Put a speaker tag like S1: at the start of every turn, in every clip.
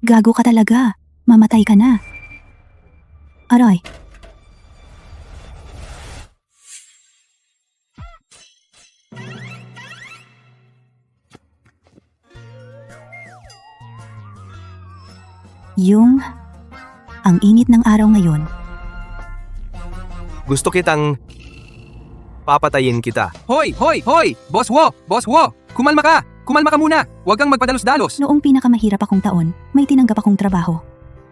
S1: Gago ka talaga. Mamatay ka na. Aray. Ang init ng araw ngayon.
S2: Gusto kitang papatayin kita.
S3: Hoy! Hoy! Hoy! Boss Wo! Boss Wo! Kumalma ka! Kumalma ka muna! Huwag kang magpadalos-dalos!
S1: Noong pinakamahirap akong taon, may tinanggap akong trabaho.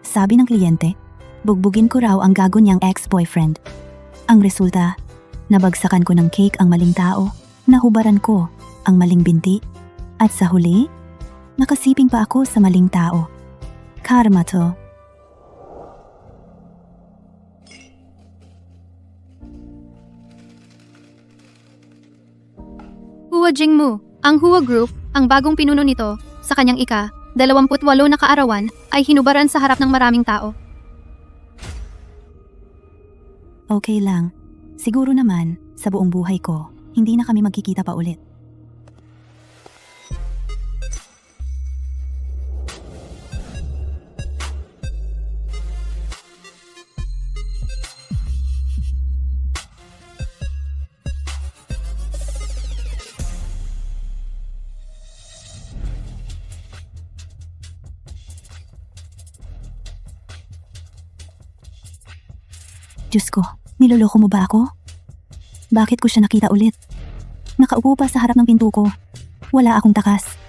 S1: Sabi ng kliyente, bugbugin ko raw ang gago niyang ex-boyfriend. Ang resulta, nabagsakan ko ng cake ang maling tao, nahubaran ko ang maling binti, at sa huli, nakasiping pa ako sa maling tao. Karma to.
S4: Hua Jingmu, ang Hua Group, ang bagong pinuno nito, sa kanyang ika-28 na kaarawan, ay hinubaran sa harap ng maraming tao.
S1: Okay lang. Siguro naman, sa buong buhay ko, hindi na kami magkikita pa ulit. Diyos ko, niloloko mo ba ako? Bakit ko siya nakita ulit? Nakaupo pa sa harap ng pinto ko. Wala akong takas.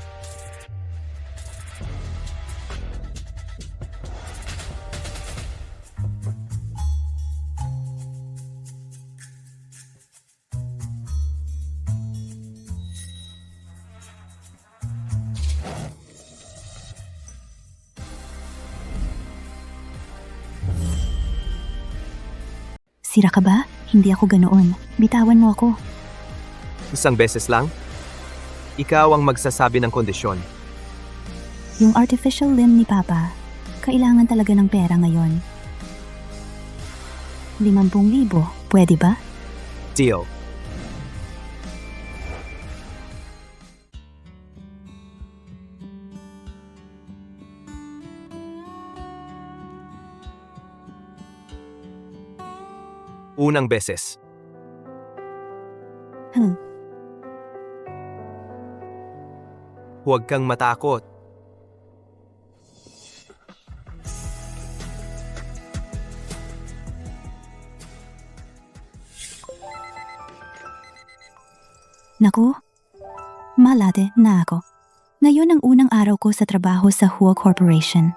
S1: Sira ka ba? Hindi ako ganoon. Bitawan mo ako.
S2: Isang beses lang? Ikaw ang magsasabi ng kondisyon.
S1: Yung artificial limb ni Papa, kailangan talaga ng pera ngayon. 50,000, pwede ba?
S2: Deal. Unang beses. Huwag kang matakot.
S1: Naku, malate na ako. Ngayon ang unang araw ko sa trabaho sa Hua Corporation.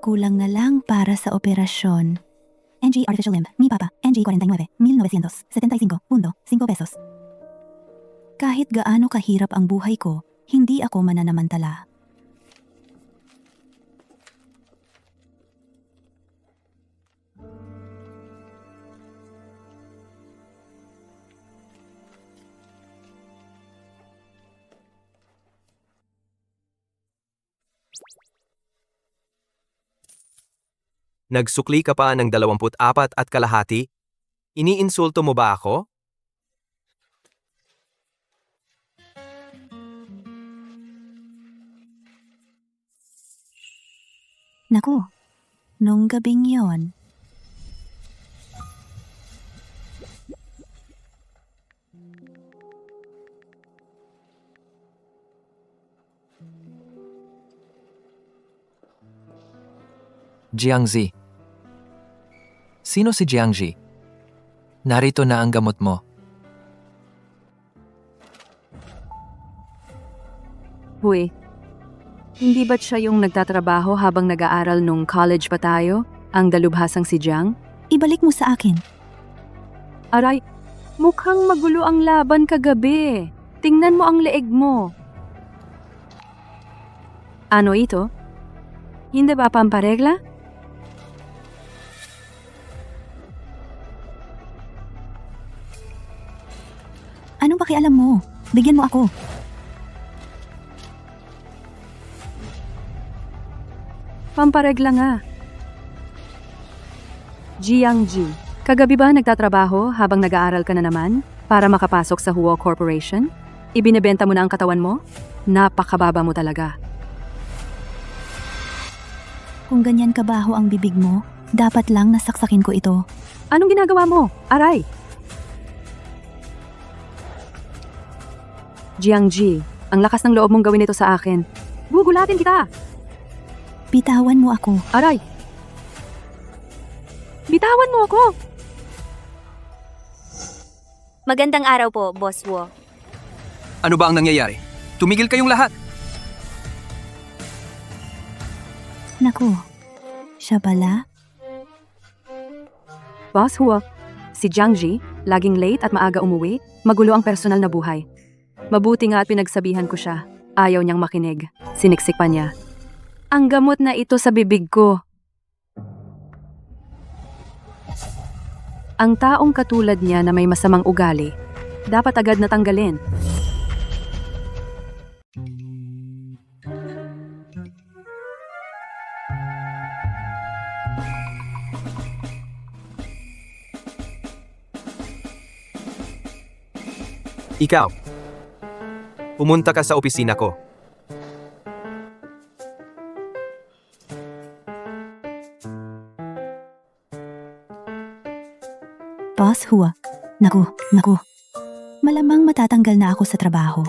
S1: Kulang na lang para sa operasyon. NG Artificial Limb, ni Papa, NG 49, 1975.5 pesos. Kahit gaano kahirap ang buhay ko, hindi ako mananamantala.
S2: Nagsukli ka pa ng 24 at kalahati? Iniinsulto mo ba ako?
S1: Naku, nung gabing yon,
S5: Jiangzi. Sino si Jiangzi? Narito na ang gamot mo.
S6: Huy, hindi ba't siya yung nagtatrabaho habang nag-aaral nung college pa tayo? Ang dalubhasang si Jiang?
S1: ibalik mo sa akin.
S6: Aray, mukhang magulo ang laban kagabi. Tingnan mo ang leeg mo. Ano ito? Hindi ba pamparegla?
S1: Anong pakialam mo? Bigyan mo ako.
S6: Pamparegla nga. Jiangji, Kagabi ba nagtatrabaho habang nag-aaral ka na naman para makapasok sa Huo Corporation? Ibinebenta mo na ang katawan mo? Napakababa mo talaga.
S1: Kung ganyan kabaho ang bibig mo, dapat lang nasaksakin ko ito.
S6: Anong ginagawa mo? Aray! Jiangji, ang lakas ng loob mong gawin ito sa akin. Gugulatin kita!
S1: Bitawan mo ako.
S6: Aray! Bitawan mo ako!
S7: Magandang araw po, Boss Wo.
S3: Ano ba ang nangyayari? Tumigil kayong lahat.
S1: Naku, siya pala?
S6: Boss Huo, si Jiangji, laging late at maaga umuwi, magulo ang personal na buhay. Mabuti nga at pinagsabihan ko siya. Ayaw niyang makinig. Siniksik pa niya. Ang gamot na ito sa bibig ko. Ang taong katulad niya na may masamang ugali, dapat agad natanggalin.
S2: Ikaw. Pumunta ka sa opisina ko.
S1: Boss Hua. Naku. Malamang matatanggal na ako sa trabaho.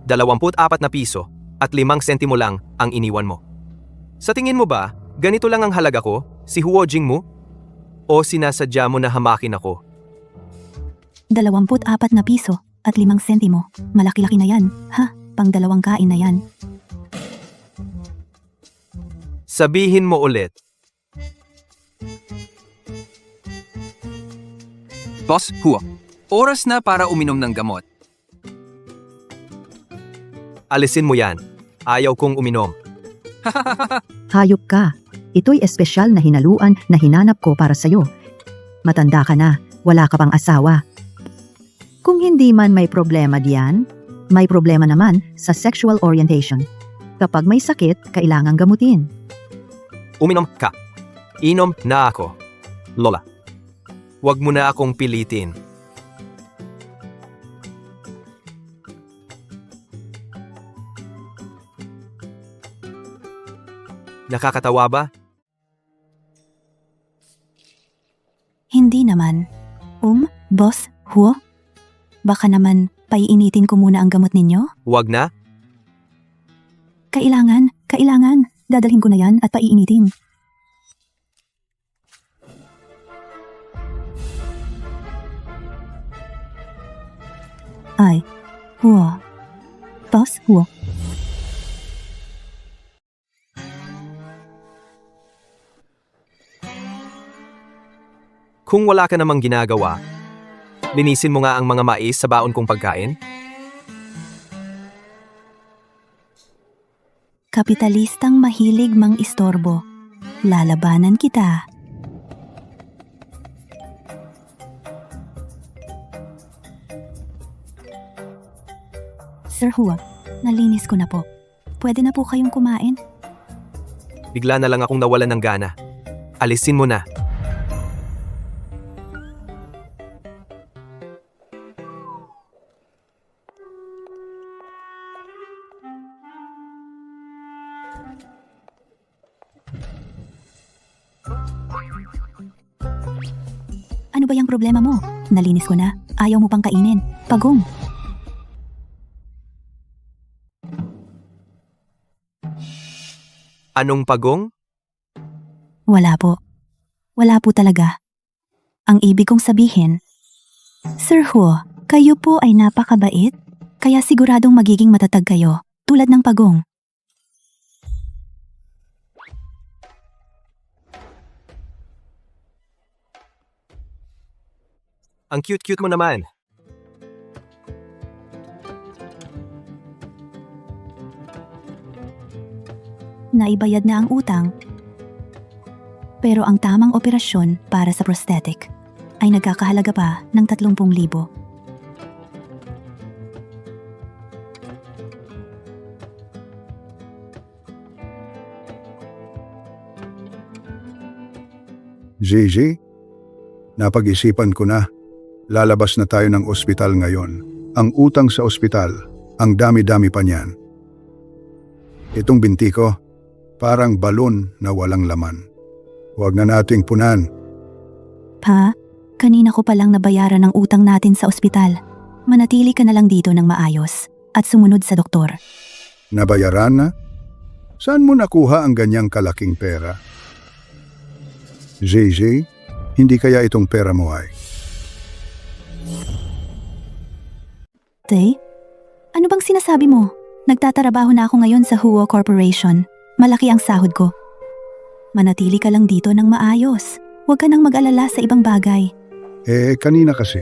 S2: ₱24 at 5 sentimo lang ang iniwan mo. Sa tingin mo ba, ganito lang ang halaga ko, si Huo Jing mo? O sinasadya mo na hamakin ako?
S1: 24 na piso at 5 sentimo. Malaki-laki na yan. Ha? Pang 2 kain na yan.
S2: Sabihin mo ulit.
S3: Boss Huo, oras na para uminom ng gamot.
S2: Alisin mo yan. Ayaw kong uminom.
S8: Hayop ka. Ito'y espesyal na hinaluan na hinanap ko para sa'yo. Matanda ka na, wala ka pang asawa. Kung hindi man may problema diyan, may problema naman sa sexual orientation. Kapag may sakit, kailangang gamutin.
S2: Uminom ka. Inom na ako. Lola. Huwag mo na akong pilitin. Nakakatawa ba?
S1: Hindi naman. Boss Huo? Baka naman paiinitin ko muna ang gamot ninyo?
S2: Huwag na?
S1: Kailangan. Dadalhin ko na yan at paiinitin. Ay, Huo. Boss Huo.
S2: Kung wala ka namang ginagawa, linisin mo nga ang mga mais sa baon kong pagkain.
S1: Kapitalistang mahilig mang istorbo. Lalabanan kita. Sir Hua, nalinis ko na po. Pwede na po kayong kumain?
S2: Bigla na lang akong nawalan ng gana. Alisin mo na.
S1: Ano ba yung problema mo? Nalinis ko na. Ayaw mo pang kainin. Pagong.
S2: Anong pagong?
S1: Wala po. Wala po talaga. Ang ibig kong sabihin, Sir Huo, kayo po ay napakabait, kaya siguradong magiging matatag kayo, tulad ng pagong.
S2: Ang cute-cute mo naman.
S1: Naibayad na ang utang. Pero ang tamang operasyon para sa prosthetic ay nagkakahalaga pa ng 30,000.
S9: Gigi, napag-isipan ko na. Lalabas na tayo ng ospital ngayon. Ang utang sa ospital, ang dami-dami pa niyan. Itong binti ko, parang balon na walang laman. Huwag na nating punan.
S1: Pa, kanina ko palang nabayaran ang utang natin sa ospital. Manatili ka na lang dito ng maayos at sumunod sa doktor.
S9: Nabayaran na? Saan mo nakuha ang ganyang kalaking pera? Gigi, hindi kaya itong pera mo ay?
S1: Tay, ano bang sinasabi mo? Nagtatrabaho na ako ngayon sa Huo Corporation. Malaki ang sahod ko. Manatili ka lang dito ng maayos. Huwag ka nang mag-alala sa ibang bagay.
S9: Kanina kasi.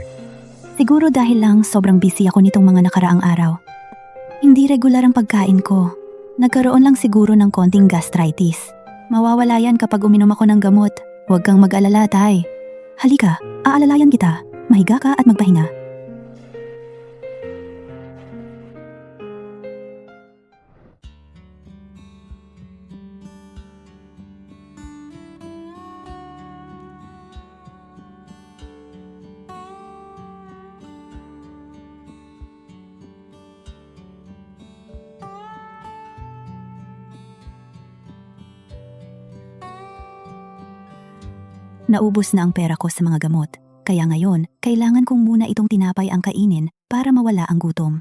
S1: Siguro dahil lang sobrang busy ako nitong mga nakaraang araw. Hindi regular ang pagkain ko. Nagkaroon lang siguro ng konting gastritis. Mawawala yan kapag uminom ako ng gamot. Huwag kang mag-alala, Tay. Halika, aalalayan kita. Mahiga ka at magpahinga. Naubos na ang pera ko sa mga gamot. Kaya ngayon, kailangan kong muna itong tinapay ang kainin para mawala ang gutom.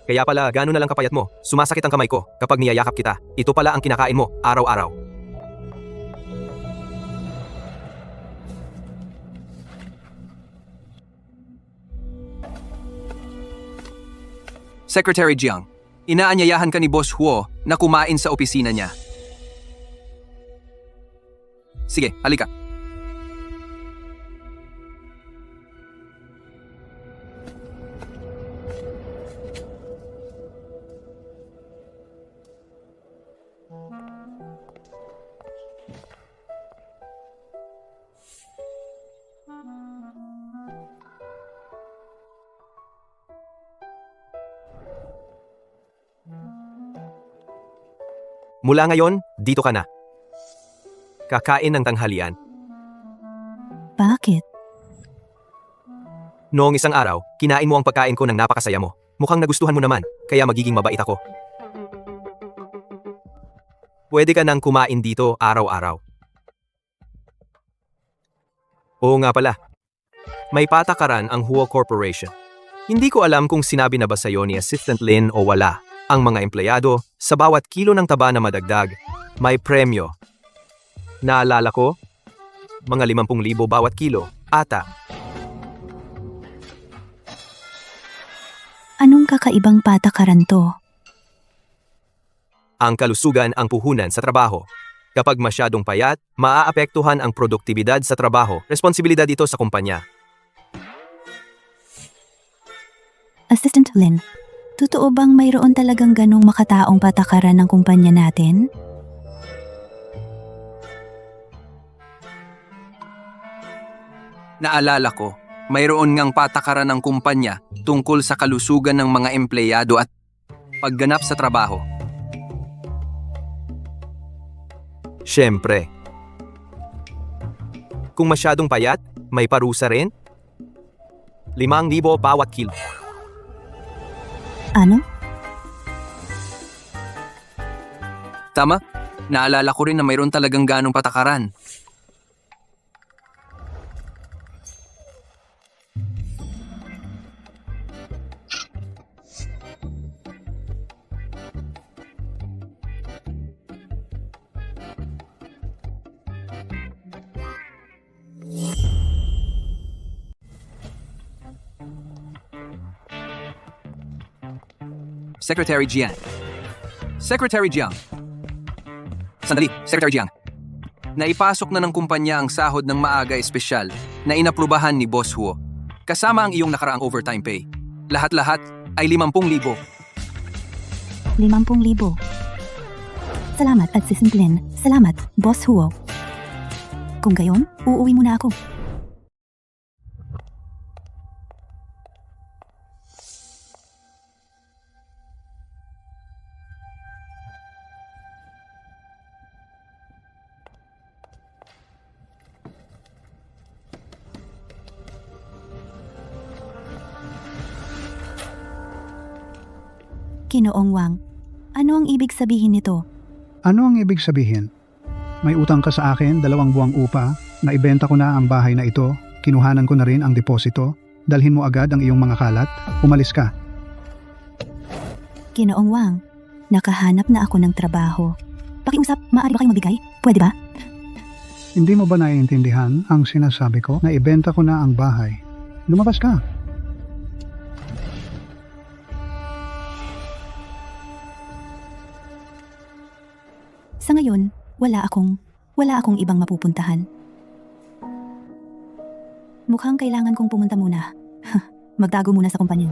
S2: Kaya pala, gano'n na lang kapayat mo. Sumasakit ang kamay ko kapag niyayakap kita. Ito pala ang kinakain mo, araw-araw.
S3: Secretary Jiang, inaanyayahan ka ni Boss Huo na kumain sa opisina niya. Sige, halika.
S2: Mula ngayon, dito ka na. Kakain ng tanghalian.
S1: Bakit?
S2: Noong isang araw, kinain mo ang pagkain ko ng napakasaya mo. Mukhang nagustuhan mo naman, kaya magiging mabait ako. Pwede ka nang kumain dito araw-araw. Oo nga pala. May patakaran ang Huo Corporation. Hindi ko alam kung sinabi na ba sa'yo ni Assistant Lin o wala. Ang mga empleyado, sa bawat kilo ng taba na madagdag, may premyo. Naalala ko? Mga 50,000 bawat kilo, ata.
S1: Anong kakaibang patakaran to?
S2: Ang kalusugan ang puhunan sa trabaho. Kapag masyadong payat, maaapektuhan ang produktibidad sa trabaho. Responsibilidad ito sa kumpanya.
S1: Assistant Lin, totoo bang mayroon talagang ganong makataong patakaran ng kumpanya natin?
S3: Naalala ko, mayroon ngang patakaran ng kumpanya tungkol sa kalusugan ng mga empleyado at pagganap sa trabaho.
S2: Siyempre. Kung masyadong payat, may parusa rin. 5,000 bawat kilo.
S1: Ano?
S3: Tama? Naalala ko rin na mayroon talagang ganong patakaran. Secretary Jiang. Secretary Jiang. Sandali, Secretary Jiang. Naipasok na ng kumpanya ang sahod ng maaga espesyal na inaprubahan ni Boss Huo. Kasama ang iyong nakaraang overtime pay. Lahat-lahat ay 50,000.
S1: 50,000. Salamat, Assistant Lin. Salamat, Boss Huo. Kung gayon, uuwi muna ako. Ginoong Wang, ano ang ibig sabihin nito?
S10: Ano ang ibig sabihin? May utang ka sa akin 2 buwang upa, naibenta ko na ang bahay na ito, kinuhanan ko na rin ang deposito, dalhin mo agad ang iyong mga kalat, umalis ka.
S1: Ginoong Wang, nakahanap na ako ng trabaho. Pakiusap, maaari ba kayong magbigay? Pwede ba?
S10: Hindi mo ba naiintindihan ang sinasabi ko? Naibenta ko na ang bahay. Lumabas ka.
S1: Sa ngayon, wala akong ibang mapupuntahan. Mukhang kailangan kong pumunta muna. Magtago muna sa kumpanya.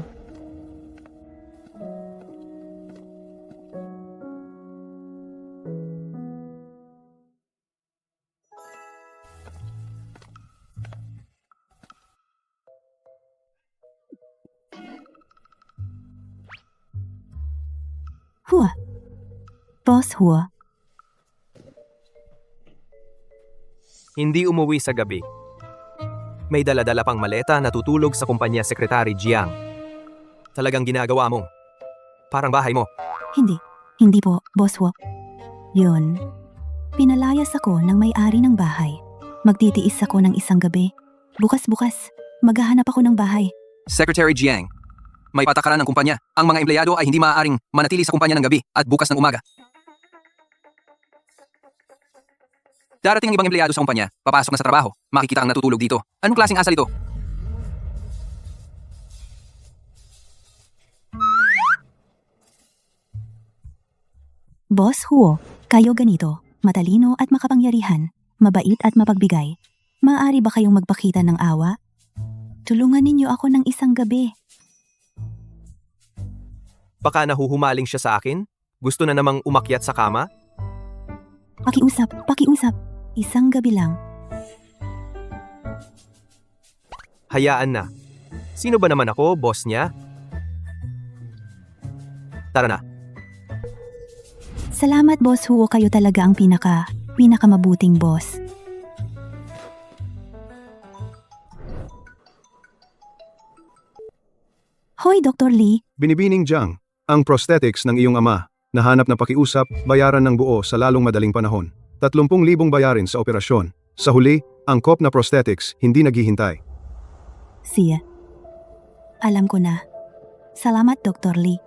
S1: Hua. Boss Hua.
S2: Hindi umuwi sa gabi. May dala-dala pang maleta na tutulog sa kumpanya Secretary Jiang. Talagang ginagawa mo. Parang bahay mo.
S1: Hindi po, Boss Hua. Yun. Pinalayas ako ng may-ari ng bahay. Magtitiis ako ng isang gabi. Bukas-bukas, maghahanap ako ng bahay.
S3: Secretary Jiang, may patakaran ng kumpanya. Ang mga empleyado ay hindi maaaring manatili sa kumpanya ng gabi at bukas ng umaga. Darating ang ibang empleyado sa kumpanya, papasok na sa trabaho, makikita ang natutulog dito. Anong klaseng asal ito?
S1: Boss Huo, kayo ganito, matalino at makapangyarihan, mabait at mapagbigay. Maaari ba kayong magpakita ng awa? Tulungan ninyo ako ng isang gabi.
S2: Baka nahuhumaling siya sa akin? Gusto na namang umakyat sa kama?
S1: Pakiusap. Isang gabi lang.
S2: Hayaan na. Sino ba naman ako, boss niya? Tara na.
S1: Salamat, Boss Huo, kayo talaga ang pinakamabuting boss. Hoy, Dr. Lee.
S9: Binibining Jiang, ang prosthetics ng iyong ama, nahanap na pakiusap, bayaran ng buo sa lalong madaling panahon. 30,000 bayarin sa operasyon. Sa huli, ang COP na prosthetics hindi naghihintay.
S1: Siya. Alam ko na. Salamat, Dr. Lee.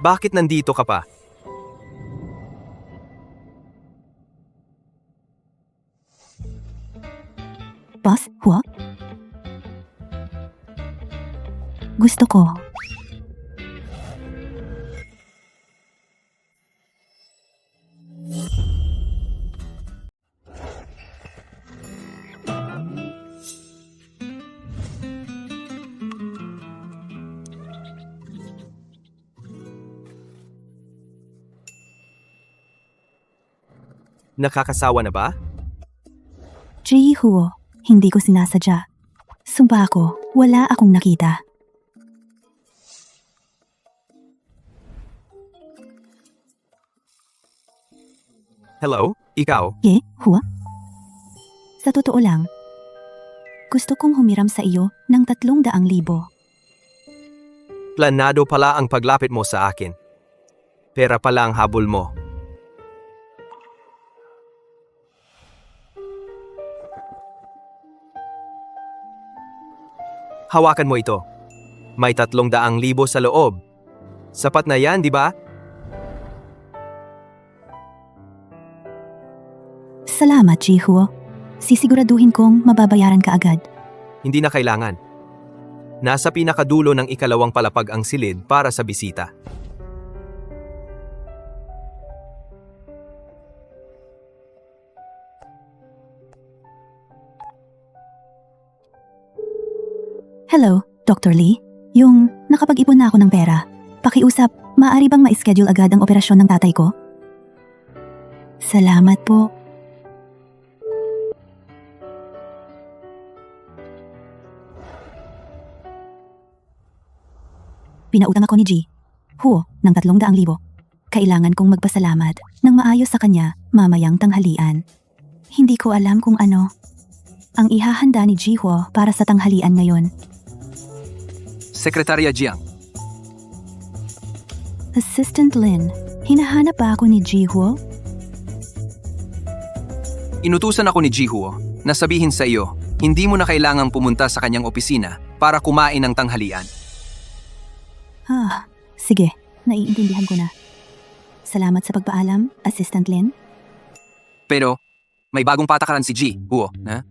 S2: Bakit nandito ka pa?
S1: Boss Huo? Gusto ko.
S2: Nakakasawa na ba?
S1: Ji Huo, hindi ko sinasadya. Sumpa ko, wala akong nakita.
S2: Hello? Ikaw?
S1: Huo? Sa totoo lang, gusto kong humiram sa iyo ng 300,000.
S2: Planado pala ang paglapit mo sa akin. Pera pala ang habol mo. Hawakan mo ito. May 300,000 sa loob. Sapat na yan, di ba?
S1: Salamat, Ji Huo. Sisiguraduhin kong mababayaran ka agad.
S2: Hindi na kailangan. Nasa pinakadulo ng 2 palapag ang silid para sa bisita.
S1: Hello, Dr. Lee. Yung nakapag-ipon na ako ng pera. Pakiusap, maaari bang ma-schedule agad ang operasyon ng tatay ko? Salamat po. Pinautang ako ni Ji Huo ng 300,000. Kailangan kong magpasalamat ng maayos sa kanya mamayang tanghalian. Hindi ko alam kung ano ang ihahanda ni Ji Huo para sa tanghalian ngayon.
S3: Sekretarya Jiang.
S1: Assistant Lin, hinahanap ba ako ni Jihuo?
S3: Inutusan ako ni Jihuo na sabihin sa iyo, hindi mo na kailangang pumunta sa kanyang opisina para kumain ng tanghalian.
S1: Sige, naiintindihan ko na. Salamat sa pagpaalam, Assistant Lin.
S3: Pero, may bagong patakaran si Jihuo, ha?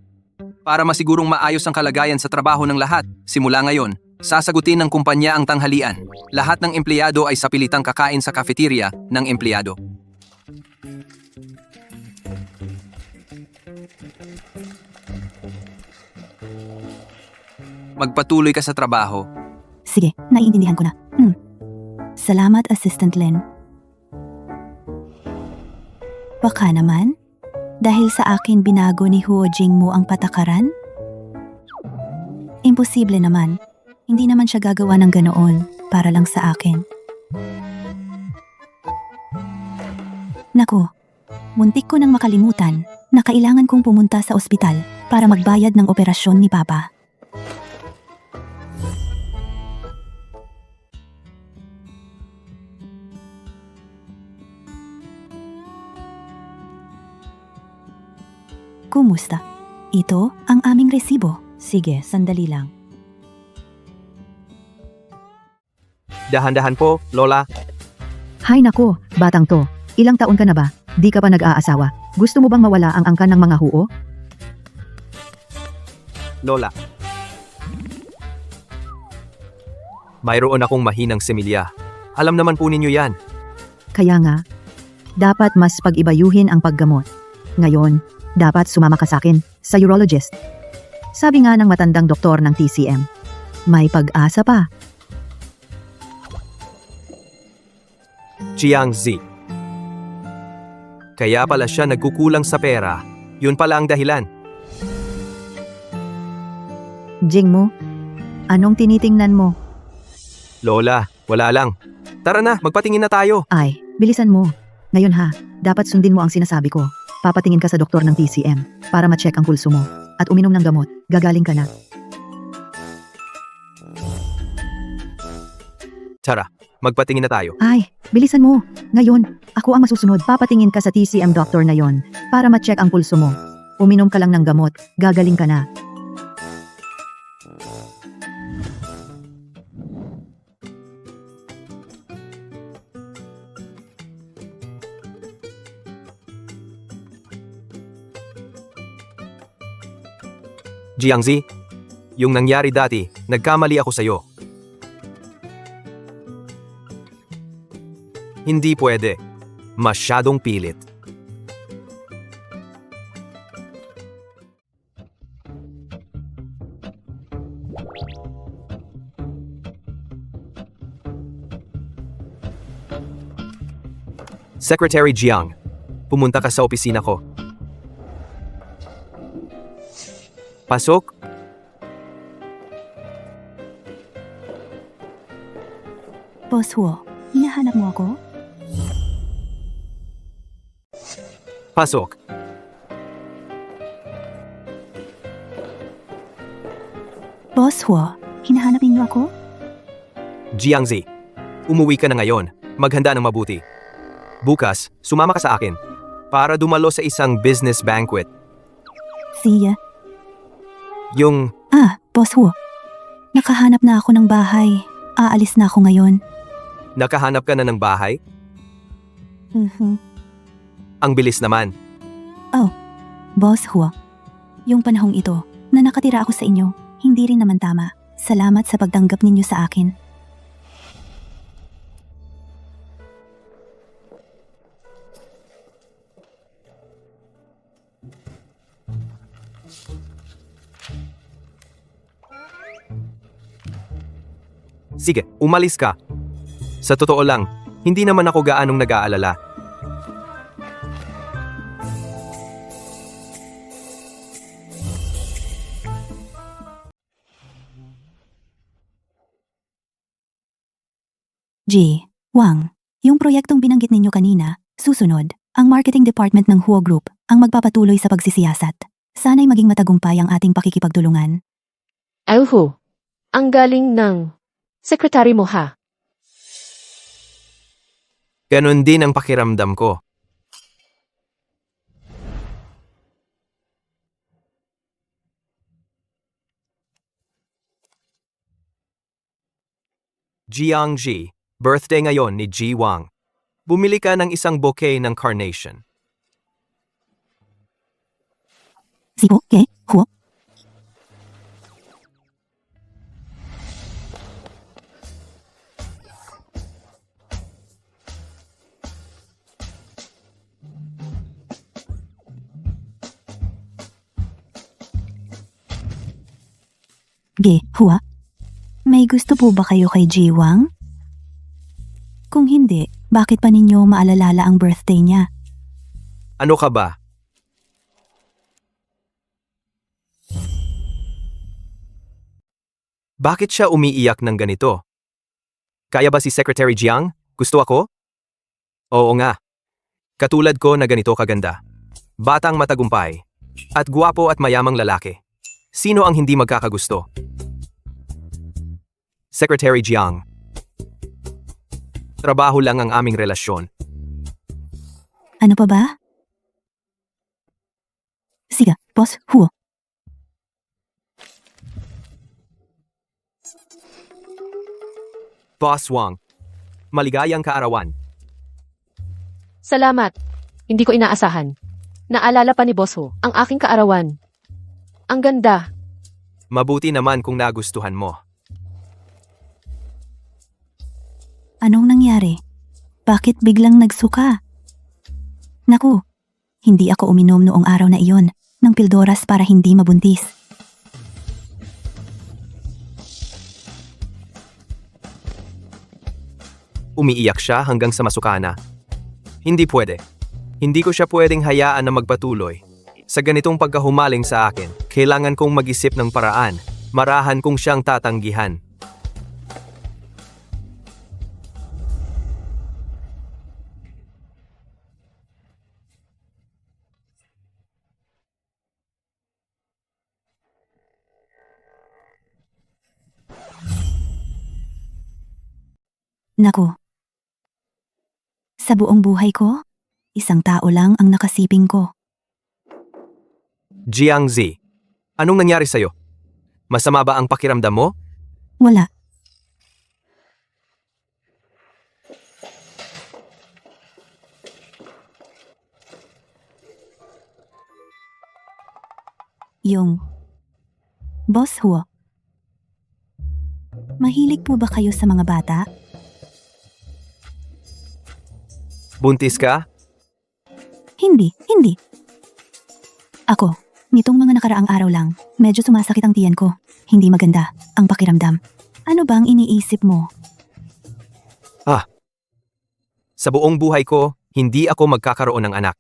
S3: Para masigurong maayos ang kalagayan sa trabaho ng lahat, simula ngayon, sasagutin ng kumpanya ang tanghalian. Lahat ng empleyado ay sapilitang kakain sa cafeteria ng empleyado. Magpatuloy ka sa trabaho.
S1: Sige, naiintindihan ko na. Salamat, Assistant Lin. Baka naman, dahil sa akin binago ni Huo Jingmu ang patakaran? Imposible naman. Hindi naman siya gagawa ng ganoon para lang sa akin. Naku, muntik ko nang makalimutan na kailangan kong pumunta sa ospital para magbayad ng operasyon ni Papa. Kumusta? Ito ang aming resibo. Sige, sandali lang.
S2: Dahan-dahan po, Lola.
S8: Hay nako, batang to. Ilang taon ka na ba? Di ka pa nag-aasawa. Gusto mo bang mawala ang angkan ng mga huo?
S2: Lola. Mayroon akong mahinang similya. Alam naman po ninyo yan.
S8: Kaya nga, dapat mas pag-ibayuhin ang paggamot. Ngayon, dapat sumama ka sa akin, sa urologist. Sabi nga ng matandang doktor ng TCM, may pag-asa pa.
S2: Jiang Zi. Kaya pala siya nagkukulang sa pera. Yun pala ang dahilan.
S8: Jingmo, anong tinitingnan mo?
S2: Lola, wala lang. Tara na, magpatingin na tayo.
S8: Ay, bilisan mo. Ngayon ha, dapat sundin mo ang sinasabi ko. Papatingin ka sa doktor ng TCM para ma-check ang pulso mo at uminom ng gamot. Gagaling ka na.
S2: Tara, magpatingin na tayo.
S8: Ay, bilisan mo. Ngayon, ako ang masusunod. Papatingin ka sa TCM doctor na yon para ma-check ang pulso mo. Uminom ka lang ng gamot. Gagaling ka na.
S2: Jiangzi, yung nangyari dati, nagkamali ako sa'yo. Hindi pwede. Masyadong pilit. Secretary Jiang, pumunta ka sa opisina ko. Pasok.
S1: Boss Huo, hinahanap mo ako?
S2: Pasok.
S1: Boss Huo, hinahanap niyo ako?
S2: Jiangzi, umuwi ka na ngayon. Maghanda ng mabuti. Bukas, sumama ka sa akin para dumalo sa isang business banquet.
S1: Siya. Boss Huo. Nakahanap na ako ng bahay. Aalis na ako ngayon.
S2: Nakahanap ka na ng bahay? Ang bilis naman.
S1: Boss Huo, yung panahong ito na nakatira ako sa inyo, hindi rin naman tama. Salamat sa pagtanggap ninyo sa akin.
S2: Sige, umalis ka. Sa totoo lang, hindi naman ako gaanong nag-aalala.
S1: Wang, yung proyektong binanggit ninyo kanina, susunod, ang marketing department ng Huo Group ang magpapatuloy sa pagsisiyasat. Sana'y maging matagumpay ang ating pakikipagtulungan.
S11: Ang galing ng Sekretary mo ha.
S2: Ganon din ang pakiramdam ko. Jiangji, birthday ngayon ni Ji Wang. Bumili ka ng isang bouquet ng carnation.
S1: Si Ge Huo. Ge Hua. May gusto po ba kayo kay Ji Wang? Kung hindi, bakit pa ninyo maalala ang birthday niya?
S2: Ano ka ba? Bakit siya umiiyak ng ganito? Kaya ba si Secretary Jiang? Gusto ako? Oo nga. Katulad ko na ganito kaganda. Batang matagumpay. At guwapo at mayamang lalaki. Sino ang hindi magkakagusto? Secretary Jiang. Trabaho lang ang aming relasyon.
S1: Ano pa ba? Sige, Boss Huo.
S2: Boss Wang. Maligayang kaarawan.
S11: Salamat. Hindi ko inaasahan. Naalala pa ni Boss Ho ang aking kaarawan. Ang ganda.
S2: Mabuti naman kung nagustuhan mo.
S1: Anong nangyari? Bakit biglang nagsuka? Naku, hindi ako uminom noong araw na iyon ng pildoras para hindi mabuntis.
S2: Umiiyak siya hanggang sa masukana. Hindi pwede. Hindi ko siya pwedeng hayaan na magpatuloy. Sa ganitong pagkahumaling sa akin, kailangan kong mag-isip ng paraan. Marahan kong siyang tatanggihan.
S1: Naku. Sa buong buhay ko, isang tao lang ang nakasiping ko.
S2: Jiangzi, anong nangyari sa'yo? Masama ba ang pakiramdam mo?
S1: Wala. Yung Boss Huo. Mahilig po ba kayo sa mga bata?
S2: Buntis ka?
S1: Hindi. Ako, nitong mga nakaraang araw lang, medyo sumasakit ang tiyan ko. Hindi maganda ang pakiramdam. Ano bang iniisip mo?
S2: Sa buong buhay ko, hindi ako magkakaroon ng anak.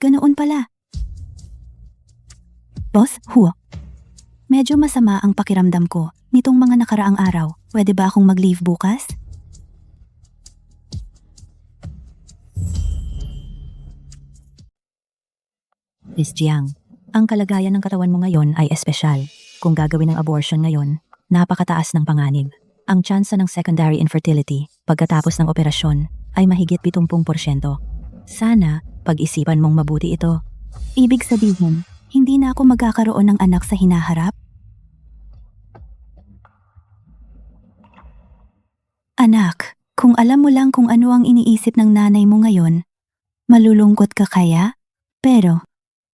S1: Ganoon pala. Boss Huo, medyo masama ang pakiramdam ko nitong mga nakaraang araw. Pwede ba akong mag-leave bukas? Miss Jiang, ang kalagayan ng katawan mo ngayon ay espesyal. Kung gagawin ng abortion ngayon, napakataas ng panganib. Ang tsansa ng secondary infertility pagkatapos ng operasyon ay mahigit 70%. Sana, pag-isipan mong mabuti ito. Ibig sabihin, hindi na ako magkakaroon ng anak sa hinaharap? Anak, kung alam mo lang kung ano ang iniisip ng nanay mo ngayon, malulungkot ka kaya? Pero,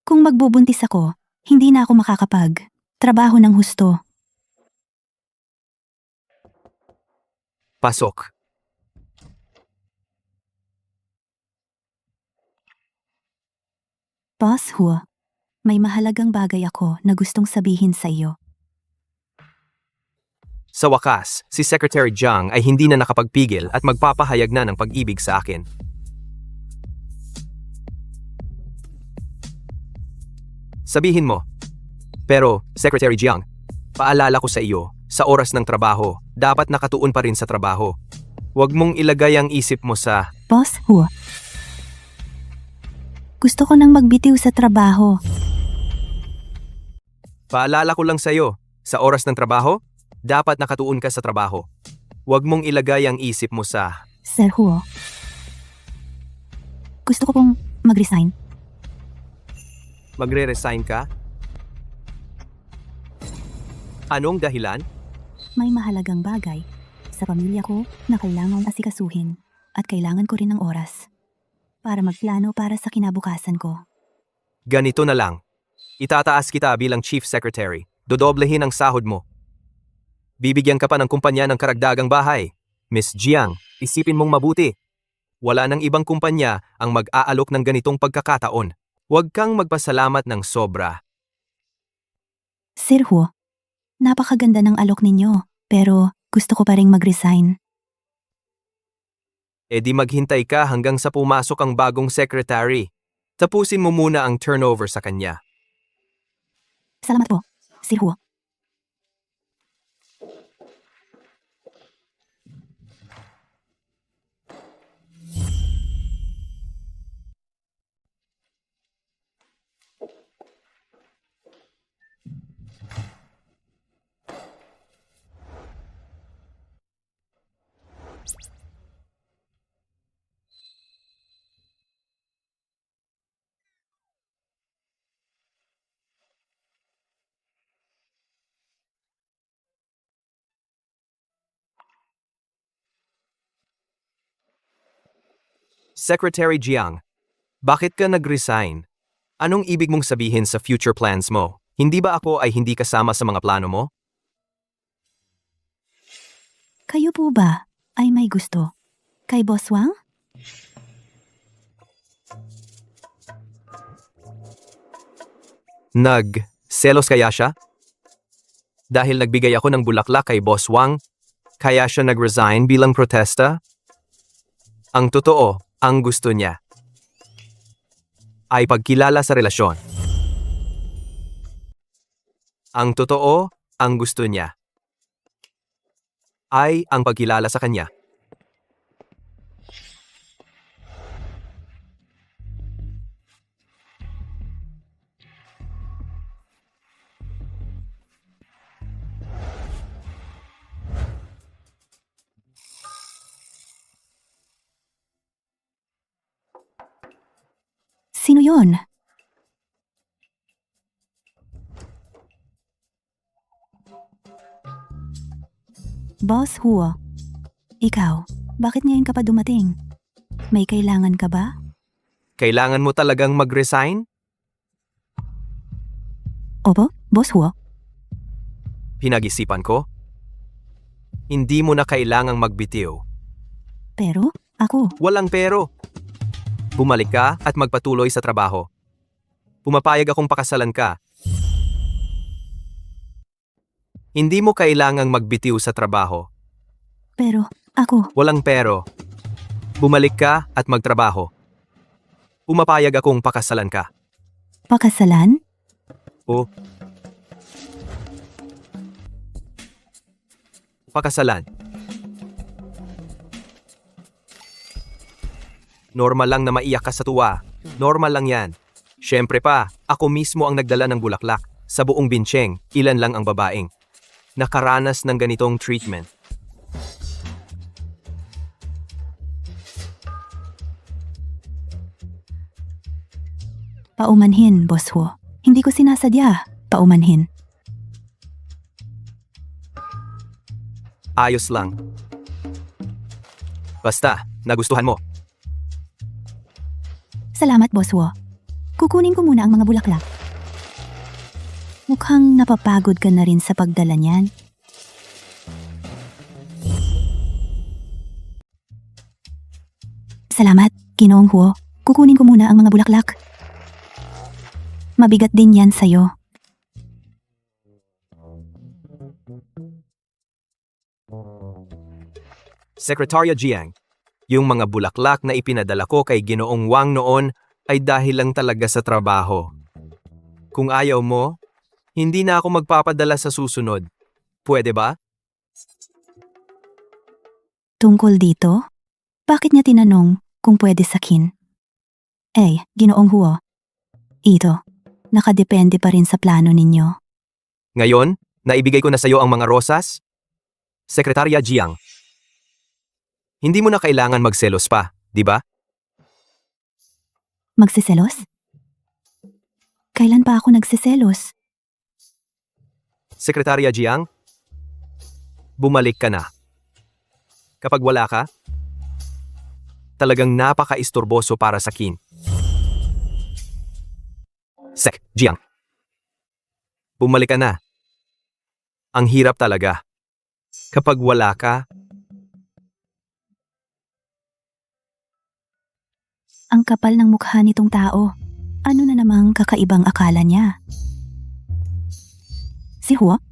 S1: kung magbubuntis ako, hindi na ako makakapag-trabaho ng husto.
S2: Pasok.
S1: Boss Huo, may mahalagang bagay ako na gustong sabihin sa iyo.
S2: Sa wakas, si Secretary Jiang ay hindi na nakapagpigil at magpapahayag na ng pag-ibig sa akin. Sabihin mo. Pero, Secretary Jiang, paalala ko sa iyo, sa oras ng trabaho, dapat nakatuon pa rin sa trabaho. Huwag mong ilagay ang isip mo sa...
S1: Boss Huo, gusto ko nang magbitiw sa trabaho.
S2: Paalala ko lang sa iyo, Sa oras ng trabaho, dapat nakatuon ka sa trabaho. Huwag mong ilagay ang isip mo sa...
S1: Sir Huo, gusto ko pong mag-resign.
S2: Magre-resign ka? Anong dahilan?
S1: May mahalagang bagay sa pamilya ko na kailangang asikasuhin at kailangan ko rin ng oras para magplano para sa kinabukasan ko.
S2: Ganito na lang. Itataas kita bilang Chief Secretary. Dodoblehin ang sahod mo. Bibigyan ka pa ng kumpanya ng karagdagang bahay. Miss Jiang, isipin mong mabuti. Wala nang ibang kumpanya ang mag-aalok ng ganitong pagkakataon. Huwag kang magpasalamat ng sobra.
S1: Sir Huo, napakaganda ng alok ninyo, pero gusto ko pa ring mag-resign.
S2: E di maghintay ka hanggang sa pumasok ang bagong secretary. Tapusin mo muna ang turnover sa kanya.
S1: Salamat po, Sir Huo.
S2: Secretary Jiang, bakit ka nag-resign? Anong ibig mong sabihin sa future plans mo? Hindi ba ako ay hindi kasama sa mga plano mo?
S1: Kayo po ba ay may gusto kay Boss Wang?
S2: Nag-selos kaya siya? Dahil nagbigay ako ng bulaklak kay Boss Wang, kaya siya nag-resign bilang protesta? Ang totoo, ang gusto niya ay pagkilala sa relasyon. Ang totoo, ang gusto niya ay ang pagkilala sa kanya.
S1: Sino yon? Boss Huo, ikaw, bakit ngayon ka pa dumating? May kailangan ka ba?
S2: Kailangan mo talagang mag-resign?
S1: Opo, Boss Huo.
S2: Pinag-isipan ko. Hindi mo na kailangang magbitiw.
S1: Pero, ako,
S2: Walang pero. Bumalik ka at magpatuloy sa trabaho. Pumapayag akong pakasalan ka. Hindi mo kailangang magbitiw sa trabaho.
S1: pero, ako,
S2: Walang pero. Bumalik ka at magtrabaho. Pumapayag akong pakasalan ka.
S1: pakasalan?
S2: O pakasalan. Normal lang na maiyak ka sa tuwa. Normal lang yan. Siyempre pa, ako mismo ang nagdala ng bulaklak. Sa buong Bincheng, ilan lang ang babaeng nakaranas ng ganitong treatment.
S1: Paumanhin, Boss Huo. Hindi ko sinasadya. Paumanhin.
S2: Ayos lang. Basta, nagustuhan mo.
S1: Salamat, Boss Huo. Kukunin ko muna ang mga bulaklak. Mukhang napapagod ka na rin sa pagdala niyan. Salamat, Ginoong Huo. Kukunin ko muna ang mga bulaklak. Mabigat din yan sa'yo.
S2: Secretary Jiang, yung mga bulaklak na ipinadala ko kay Ginoong Wang noon ay dahil lang talaga sa trabaho. Kung ayaw mo, hindi na ako magpapadala sa susunod. Pwede ba?
S1: Tungkol dito? Bakit niya tinanong kung pwede sakin? Ginoong Huo. Ito, nakadepende pa rin sa plano ninyo.
S2: Ngayon, Naibigay ko na sa'yo ang mga rosas? Sekretarya Jiang. Hindi mo na kailangan magselos pa, di ba?
S1: Magsiselos? Kailan pa ako nagsiselos?
S2: Sekretarya Jiang, bumalik ka na. Kapag wala ka, talagang napaka-istorboso para sa kin. Sek, Jiang. Bumalik ka na. Ang hirap talaga. Kapag wala ka,
S1: Ang kapal ng mukha nitong tao. Ano na namang kakaibang akala niya? Si Huo?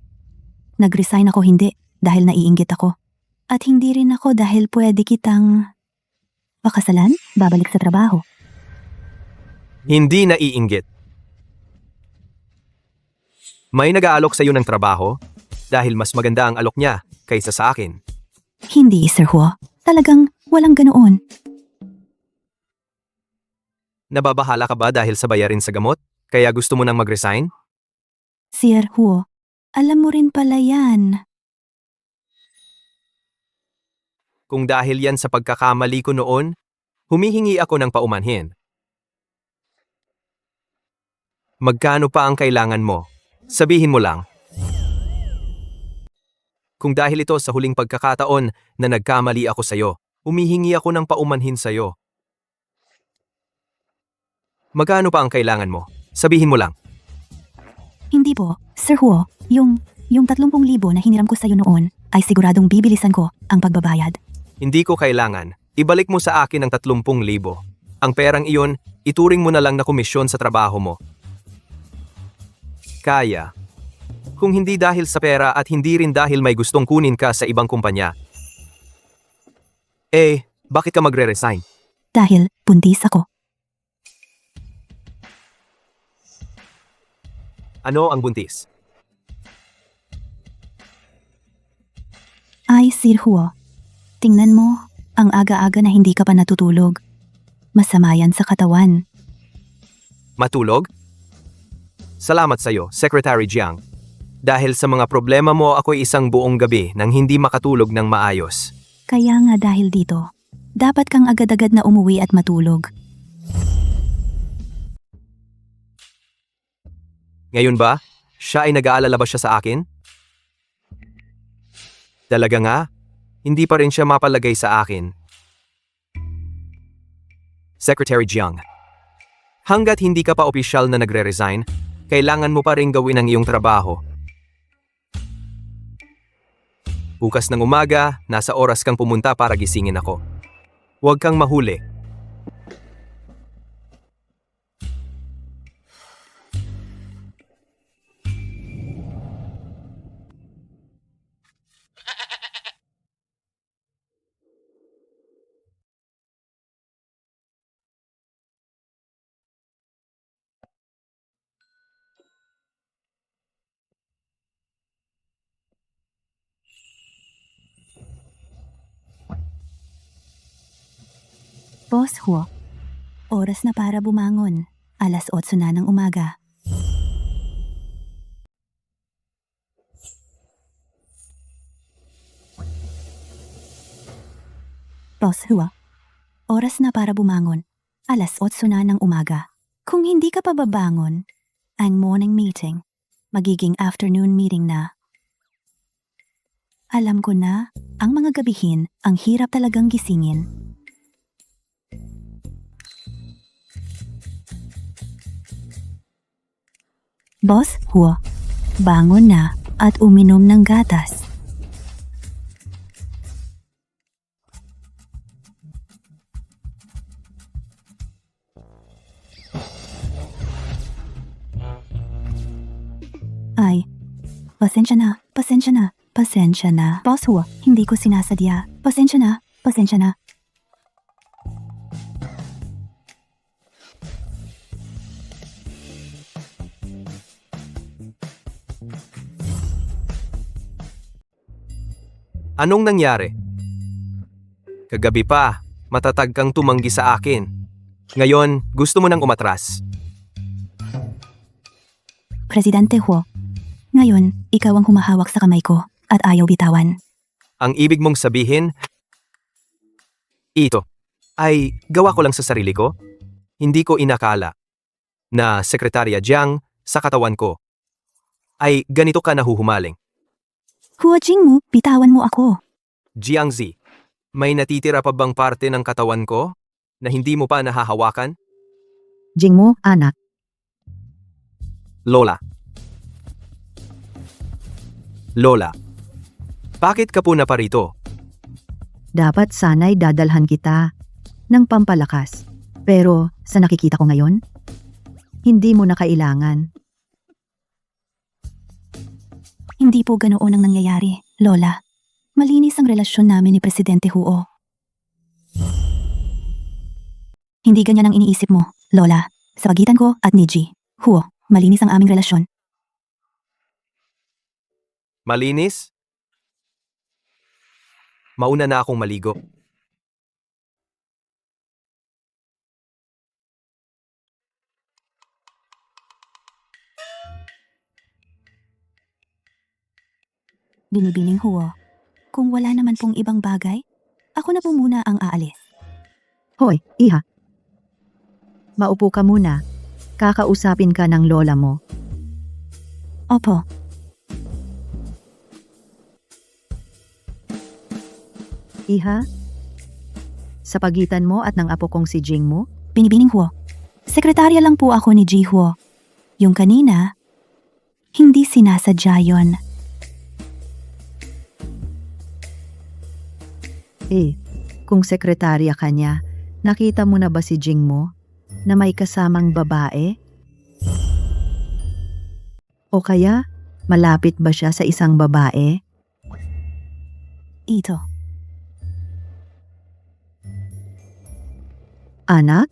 S1: Nag-resign ako hindi dahil naiinggit ako. At hindi rin ako dahil pwede kitang pakasalan, babalik sa trabaho.
S2: hindi naiinggit. May nag-aalok sa'yo ng trabaho dahil mas maganda ang alok niya kaysa sa akin.
S1: Hindi, Sir Huo. Talagang walang ganoon.
S2: Nababahala ka ba dahil sa bayarin sa gamot? Kaya gusto mo nang mag-resign?
S1: Sir Huo, alam mo rin pala yan.
S2: Kung dahil yan sa pagkakamali ko noon, humihingi ako ng paumanhin. Magkano pa ang kailangan mo? Sabihin mo lang. Kung dahil ito sa huling pagkakataon na nagkamali ako sa'yo, humihingi ako ng paumanhin sa'yo. Magkano pa ang kailangan mo? Sabihin mo lang.
S1: Hindi po, Sir Huo. Yung 30,000 na hiniram ko sa'yo noon ay siguradong bibilisan ko ang pagbabayad.
S2: Hindi ko kailangan. Ibalik mo sa akin ang 30,000. Ang perang iyon, ituring mo na lang na komisyon sa trabaho mo. Kaya. Kung hindi dahil sa pera at hindi rin dahil may gustong kunin ka sa ibang kumpanya. Bakit ka magre-resign?
S1: Dahil buntis ako.
S2: Ano ang buntis?
S1: Ay, Sir Huo. Tingnan mo, ang aga-aga na hindi ka pa natutulog. Masama yan sa katawan.
S2: Matulog? Salamat sa'yo, Secretary Jiang. Dahil sa mga problema mo ako'y isang buong gabi nang hindi makatulog ng maayos.
S1: Kaya nga dahil dito, dapat kang agad-agad na umuwi at matulog.
S2: Ngayon ba, siya ay nag-aalala ba siya sa akin? Talaga nga, hindi pa rin siya mapalagay sa akin. Secretary Jiang, hanggat hindi ka pa opisyal na nagre-resign, kailangan mo pa rin gawin ang iyong trabaho. Bukas ng umaga, nasa oras kang pumunta para gisingin ako. Huwag kang mahuli.
S1: Boss Huo, oras na para bumangon. 8:00 na ng umaga. Boss Huo, oras na para bumangon. 8:00 na ng umaga. Kung hindi ka pa babangon, ang morning meeting, magiging afternoon meeting na. Alam ko na, ang mga gabihin, ang hirap talagang gisingin. Boss Huo, bangon na at uminom ng gatas. Ay, pasensya na, pasensya na, pasensya na. Boss Huo, hindi ko sinasadya. Pasensya na, pasensya na.
S2: Anong nangyari? Kagabi pa, matatag kang tumanggi sa akin. Ngayon, gusto mo nang umatras.
S1: Presidente Huo, Ngayon, ikaw ang humahawak sa kamay ko at ayaw bitawan.
S2: Ang ibig mong sabihin, ito, ay gawa ko lang sa sarili ko? Hindi ko inakala na Sekretarya Jiang sa katawan ko ay ganito ka nahuhumaling.
S1: Hua Jingmu, bitawan mo ako.
S2: Jiangzi, may natitira pa bang parte ng katawan ko na hindi mo pa nahahawakan?
S8: Jingmo, anak,
S2: Lola. Lola, bakit ka po na parito?
S8: dapat sana'y dadalhan kita ng pampalakas. Pero sa nakikita ko ngayon, hindi mo na kailangan.
S1: Hindi po ganoon ang nangyayari, Lola. Malinis ang relasyon namin ni Presidente Huo. Hindi ganyan ang iniisip mo, Lola. Sa pagitan ko at ni Ji, Huo, malinis ang aming relasyon.
S2: Malinis? Mauna na akong maligo.
S1: Binibining Huo, kung wala naman pong ibang bagay, ako na po muna ang aalis.
S8: Hoy, iha. Maupo ka muna. Kakausapin ka ng lola mo.
S1: Opo,
S8: Iha, sa pagitan mo at ng apo kong si Jingmo,
S1: binibining Huo. Sekretarya lang po ako ni Ji Huo. Yung kanina, hindi sinasadya yon.
S8: kung sekretarya ka niya, nakita mo na ba si Jingmo na may kasamang babae? O kaya, malapit ba siya sa isang babae?
S1: Ito,
S8: Anak,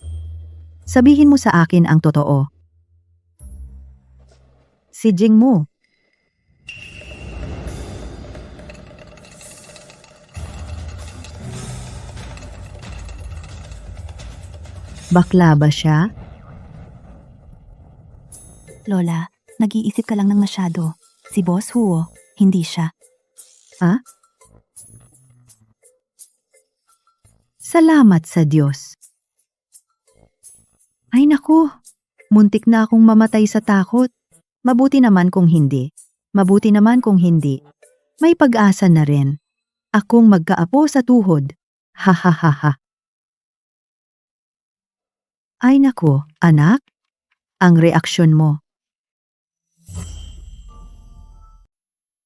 S8: sabihin mo sa akin ang totoo. Si Jingmo, bakla ba siya?
S1: Lola, nag-iisip ka lang ng masyado. Si Boss Huo, hindi siya.
S8: Salamat sa Diyos. Ay naku, muntik na akong mamatay sa takot. Mabuti naman kung hindi. Mabuti naman kung hindi. May pag-asa na rin. Akong magkaapo sa tuhod. Ha ha ha ha. Ay naku, anak. Ang reaksyon mo.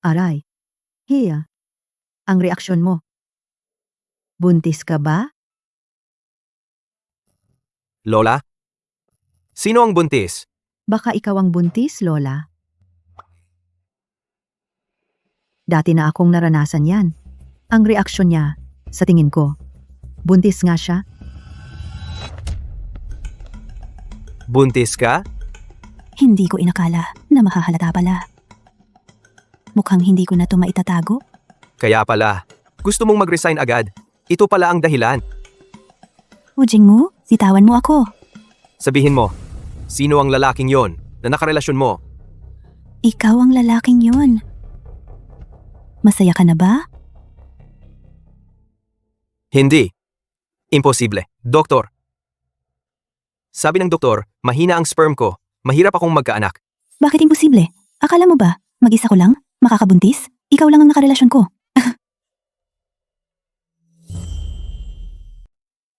S8: Aray. Hiya. Ang reaksyon mo. Buntis ka ba?
S2: Lola? Sino ang buntis?
S8: Baka ikaw ang buntis, Lola. Dati na akong naranasan yan. Ang reaksyon niya, sa tingin ko, buntis nga siya.
S2: Buntis ka?
S1: Hindi ko inakala na mahahalata pala. Mukhang hindi ko na ito maitatago.
S2: Kaya pala, gusto mong mag-resign agad. Ito pala ang dahilan.
S1: Jingmu, bitawan mo ako.
S2: Sabihin mo, sino ang lalaking yon na nakarelasyon mo?
S1: Ikaw ang lalaking yun. Masaya ka na ba?
S2: Hindi. Imposible. Doktor. Sabi ng doktor, mahina ang sperm ko. Mahirap akong magkaanak.
S1: Bakit imposible? Akala mo ba, mag-isa ko lang, makakabuntis? Ikaw lang ang nakarelasyon ko.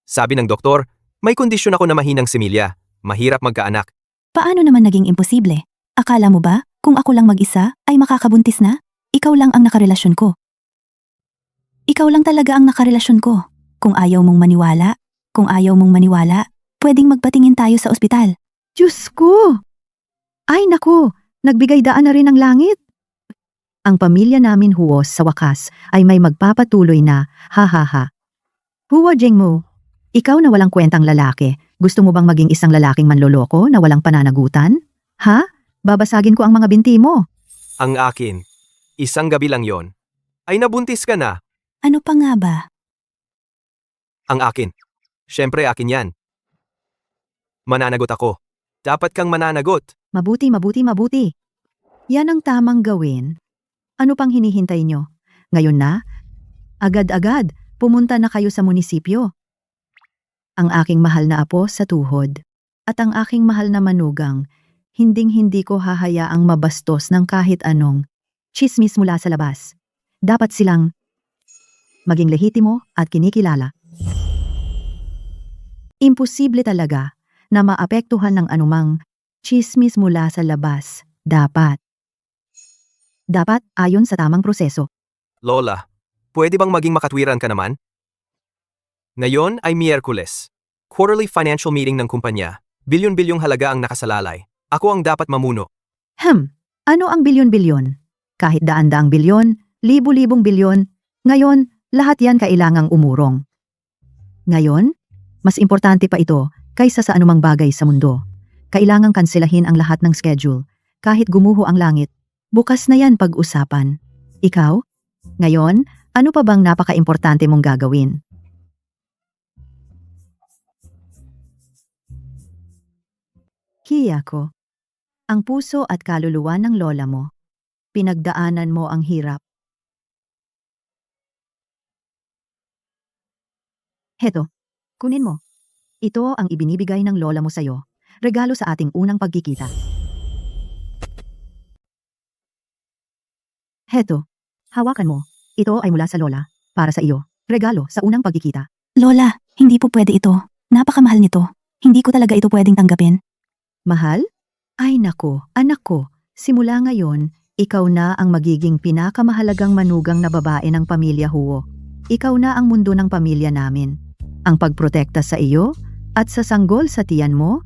S2: Sabi ng doktor, may kondisyon ako na mahinang similya. Mahirap magkaanak.
S1: Paano naman naging imposible? Akala mo ba, kung ako lang mag-isa, ay makakabuntis na? Ikaw lang ang nakarelasyon ko. Ikaw lang talaga ang nakarelasyon ko. Kung ayaw mong maniwala, pwedeng magpatingin tayo sa ospital.
S8: Diyos ko! Ay naku, nagbigay daan na rin ang langit. Ang pamilya namin Huo sa wakas ay may magpapatuloy na, ha ha ha. Huo Jingmo, ikaw na walang kwentang lalaki, gusto mo bang maging isang lalaking manloloko na walang pananagutan? Ha? Babasagin ko ang mga binti mo.
S2: Ang akin, isang gabi lang yon, ay nabuntis ka na.
S1: Ano pa nga ba?
S2: Ang akin. Siyempre akin yan. Mananagot ako. Dapat kang mananagot.
S8: Mabuti. Yan ang tamang gawin. Ano pang hinihintay nyo? Ngayon na? Agad-agad, pumunta na kayo sa munisipyo. Ang aking mahal na apo sa tuhod. At ang aking mahal na manugang, hinding-hindi ko hahayaang mabastos ng kahit anong tsismis mula sa labas. Dapat silang maging lehitimo at kinikilala. Imposible talaga na maapektuhan ng anumang tsismis mula sa labas. Dapat ayon sa tamang proseso.
S2: Lola, pwede bang maging makatwiran ka naman? Ngayon ay Miyerkules. Quarterly financial meeting ng kumpanya. Bilyon-bilyong halaga ang nakasalalay. Ako ang dapat mamuno.
S8: Ano ang bilyon-bilyon? Kahit daan-daang bilyon, libu-libong bilyon, ngayon, lahat yan kailangang umurong. Ngayon, mas importante pa ito kaysa sa anumang bagay sa mundo. Kailangang kanselahin ang lahat ng schedule. Kahit gumuho ang langit, bukas na yan pag-usapan. Ikaw? Ngayon, ano pa bang napaka-importante mong gagawin? Hiyako, ang puso at kaluluwa ng lola mo. Pinagdaanan mo ang hirap. Heto, kunin mo. Ito ang ibinibigay ng lola mo sa'yo. Regalo sa ating unang pagkikita. Heto, hawakan mo. Ito ay mula sa lola, para sa iyo. Regalo sa unang pagkikita.
S1: Lola, hindi po pwede ito. Napakamahal nito. Hindi ko talaga ito pwedeng tanggapin.
S8: Mahal? Ay nako, anak ko. Simula ngayon, ikaw na ang magiging pinakamahalagang manugang na babae ng pamilya Huo. Ikaw na ang mundo ng pamilya namin. Ang pagprotekta sa iyo at sa sanggol sa tiyan mo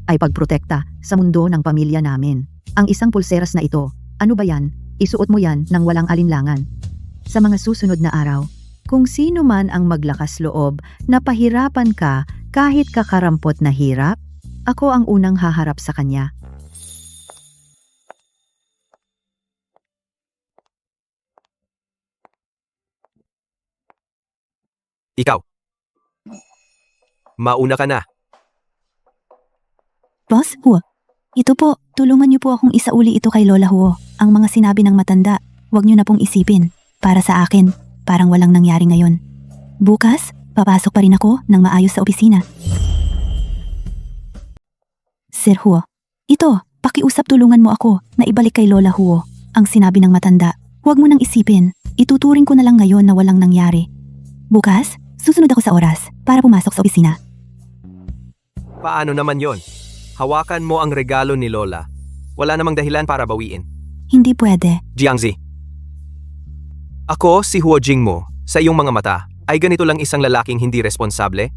S8: ay pagprotekta sa mundo ng pamilya namin. Ang isang pulseras na ito, ano ba yan? Isuot mo yan ng walang alinlangan. Sa mga susunod na araw, kung sino man ang maglakas loob na pahirapan ka kahit kakarampot na hirap, ako ang unang haharap sa kanya.
S2: Ikaw. Mauna ka na.
S1: Boss Huo, ito po, tulungan niyo po akong isauli ito kay Lola Huo. Ang mga sinabi ng matanda, huwag niyo na pong isipin. Para sa akin, parang walang nangyari ngayon. Bukas, papasok pa rin ako ng maayos sa opisina. Sir Huo, ito, pakiusap tulungan mo ako na ibalik kay Lola Huo. Ang sinabi ng matanda, huwag mo nang isipin. Ituturing ko na lang ngayon na walang nangyari. Bukas, susunod ako sa oras para pumasok sa opisina.
S2: Paano naman yon? Hawakan mo ang regalo ni Lola. Wala namang dahilan para bawiin.
S1: Hindi pwede.
S2: Jiangzi. Ako, si Huo Jingmo, sa iyong mga mata, ay ganito lang isang lalaking hindi responsable?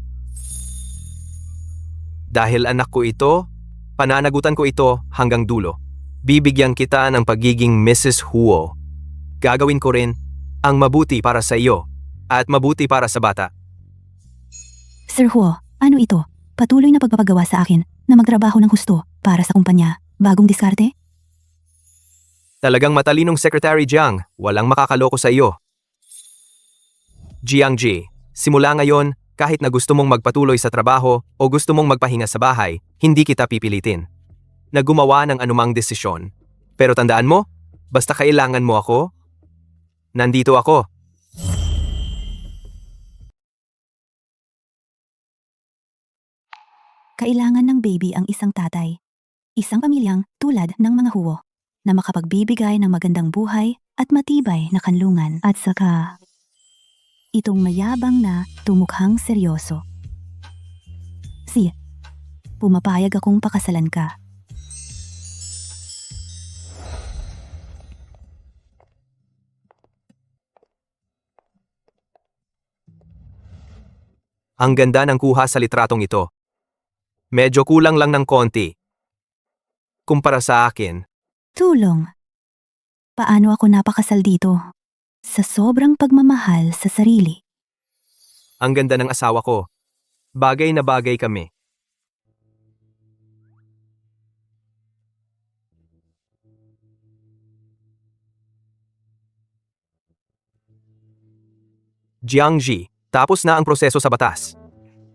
S2: Dahil anak ko ito, pananagutan ko ito hanggang dulo. Bibigyan kita ng pagiging Mrs. Huo. Gagawin ko rin ang mabuti para sa iyo at mabuti para sa bata.
S1: Sir Huo, ano ito? Patuloy na pagpapagawa sa akin na magtrabaho ng husto para sa kumpanya. Bagong diskarte?
S2: Talagang matalinong Secretary Jiang, walang makakaloko sa iyo. Jiangji, simula ngayon, kahit na gusto mong magpatuloy sa trabaho o gusto mong magpahinga sa bahay, hindi kita pipilitin na gumawa ng anumang desisyon. Pero tandaan mo, basta kailangan mo ako, nandito ako.
S1: Kailangan ng baby ang isang tatay. Isang pamilyang tulad ng mga Huo na makapagbibigay ng magandang buhay at matibay na kanlungan at saka itong mayabang na tumukhang seryoso. Pumapayag akong pakasalan ka.
S2: Ang ganda ng kuha sa litratong ito. Medyo kulang lang ng konti. Kumpara sa akin.
S1: Tulong. Paano ako napakasal dito? Sa sobrang pagmamahal sa sarili.
S2: Ang ganda ng asawa ko. Bagay na bagay kami. Jiangji, tapos na ang proseso sa batas.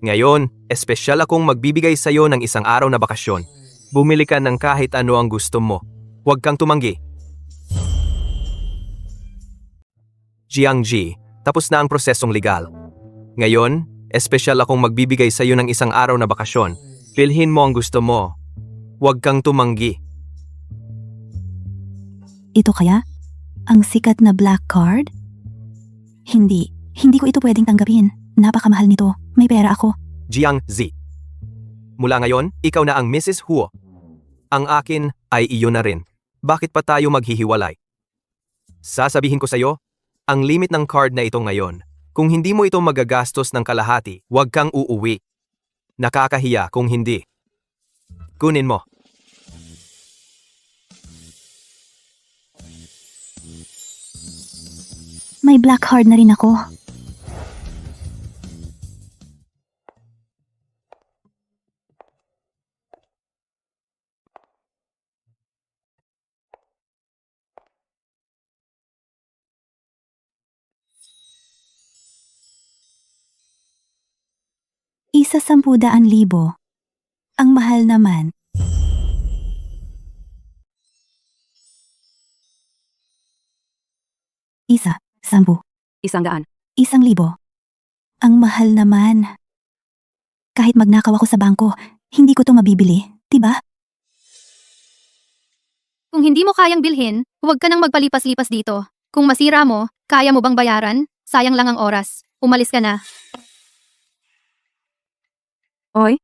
S2: Ngayon, espesyal akong magbibigay sa iyo ng isang araw na bakasyon. Bumili ka ng kahit ano ang gusto mo. Huwag kang tumanggi. Jiangji, tapos na ang prosesong legal. Ngayon, espesyal akong magbibigay sa iyo ng isang araw na bakasyon. Pilhin mo ang gusto mo. Huwag kang tumanggi.
S1: Ito kaya? Ang sikat na black card? Hindi ko ito pwedeng tanggapin. Napakamahal nito. May pera ako.
S2: Jiangzi. Mula ngayon, ikaw na ang Mrs. Huo. Ang akin ay iyo na rin. Bakit pa tayo maghihiwalay? Sasabihin ko sa iyo, ang limit ng card na ito ngayon. Kung hindi mo ito magagastos ng kalahati, huwag kang uuwi. Nakakahiya kung hindi. Kunin mo.
S1: May black card na rin ako. Isa 10,000. Ang mahal naman. Isa, 10.
S6: 100.
S1: 1,000. Ang mahal naman. Kahit magnakaw ako sa bangko, hindi ko to mabibili, diba?
S4: Kung hindi mo kayang bilhin, huwag ka nang magpalipas-lipas dito. Kung masira mo, kaya mo bang bayaran? Sayang lang ang oras. Umalis ka na.
S6: Oy,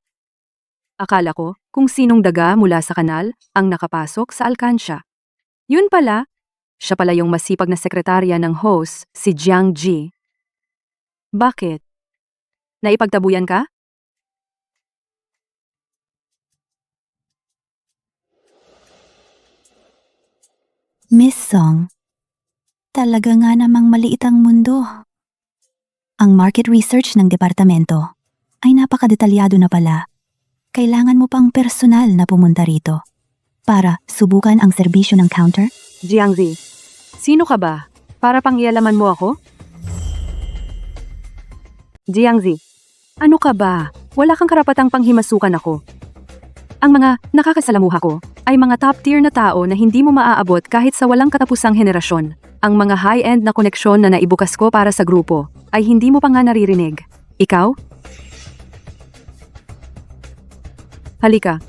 S6: akala ko kung sinong daga mula sa kanal ang nakapasok sa alkansya. Yun pala, siya pala yung masipag na sekretarya ng host, si Jiang Ji. Bakit? Naipagtabuyan ka?
S1: Miss Song, talaga nga namang maliit ang mundo. Ang market research ng departamento ay napakadetalyado na pala. Kailangan mo pang personal na pumunta rito para subukan ang serbisyo ng counter?
S6: Jiangzi, sino ka ba? Para pangialaman mo ako? Jiangzi, ano ka ba? Wala kang karapatang panghimasukan ako. Ang mga nakakasalamuha ko ay mga top-tier na tao na hindi mo maaabot kahit sa walang katapusang henerasyon. Ang mga high-end na koneksyon na naibukas ko para sa grupo ay hindi mo pa nga naririnig. Ikaw? Halika.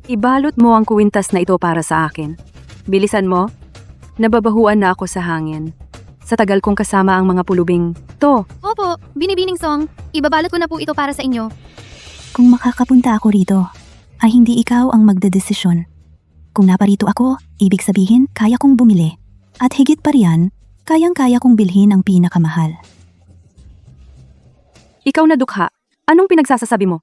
S6: Ibalot mo ang kuwintas na ito para sa akin. Bilisan mo. Nababahuan na ako sa hangin. Sa tagal kong kasama ang mga pulubing to.
S4: Opo, binibining Song. Ibabalot ko na po ito para sa inyo.
S1: Kung makakapunta ako rito, ay hindi ikaw ang magdedesisyon. Kung naparito ako, ibig sabihin kaya kong bumili. At higit pa riyan, kayang-kaya kong bilhin ang pinakamahal.
S6: Ikaw na dukha. Anong pinagsasasabi mo?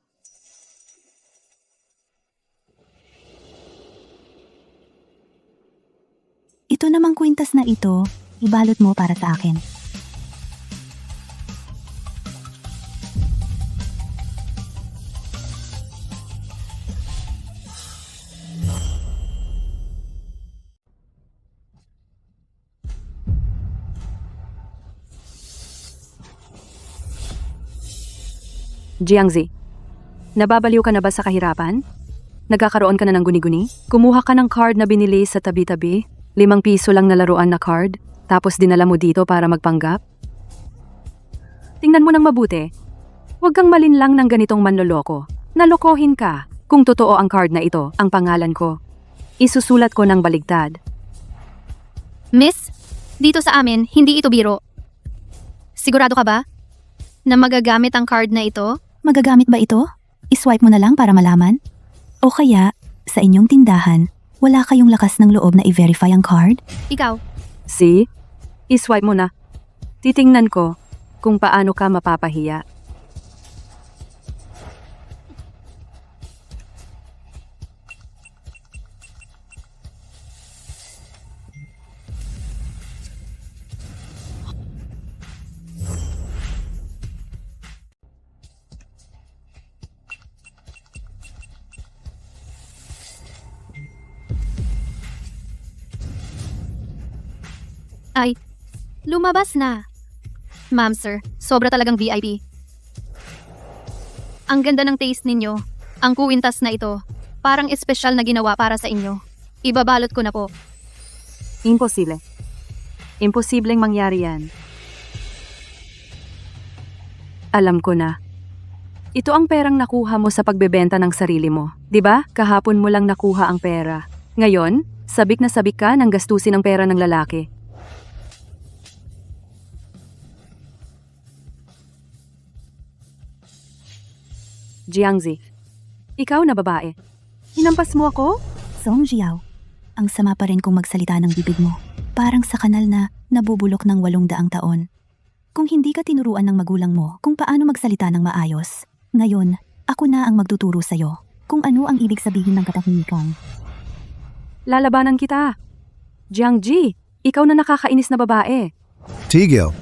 S1: Ito namang kwintas na ito, ibalot mo para sa akin.
S6: Jiangzi, nababaliw ka na ba sa kahirapan? Nagkakaroon ka na ng guni-guni? Kumuha ka ng card na binili sa tabi-tabi? 5 piso lang na laruan na card? Tapos dinala mo dito para magpanggap? Tingnan mo nang mabuti. Huwag kang malinlang ng ganitong manloloko. Nalokohin ka. Kung totoo ang card na ito, ang pangalan ko. Isusulat ko ng baligtad.
S4: Miss, dito sa amin, hindi ito biro. Sigurado ka ba na magagamit ang card na ito?
S1: Magagamit ba ito? Iswipe mo na lang para malaman? O kaya, sa inyong tindahan, wala kayong lakas ng loob na i-verify ang card?
S4: Ikaw,
S6: See? Iswipe mo na. Titingnan ko kung paano ka mapapahiya.
S4: ay, lumabas na. Ma'am sir, sobra talagang VIP. Ang ganda ng taste ninyo. Ang kuwintas na ito. Parang espesyal na ginawa para sa inyo. Ibabalot ko na po.
S6: Imposible. Imposibleng mangyari yan. Alam ko na. Ito ang perang nakuha mo sa pagbebenta ng sarili mo. 'Di ba? Kahapon mo lang nakuha ang pera. Ngayon, sabik na sabik ka ng gastusin ang pera ng lalaki. Jiangzi, ikaw na babae. Hinampas mo ako?
S1: Song Jiao, ang sama pa rin kung magsalita ng bibig mo. Parang sa kanal na nabubulok ng 800 taon. Kung hindi ka tinuruan ng magulang mo kung paano magsalita ng maayos, ngayon, ako na ang magtuturo sa'yo kung ano ang ibig sabihin ng katahimikan.
S6: Lalabanan kita. Jiangji, ikaw na nakakainis na babae.
S9: Tigil.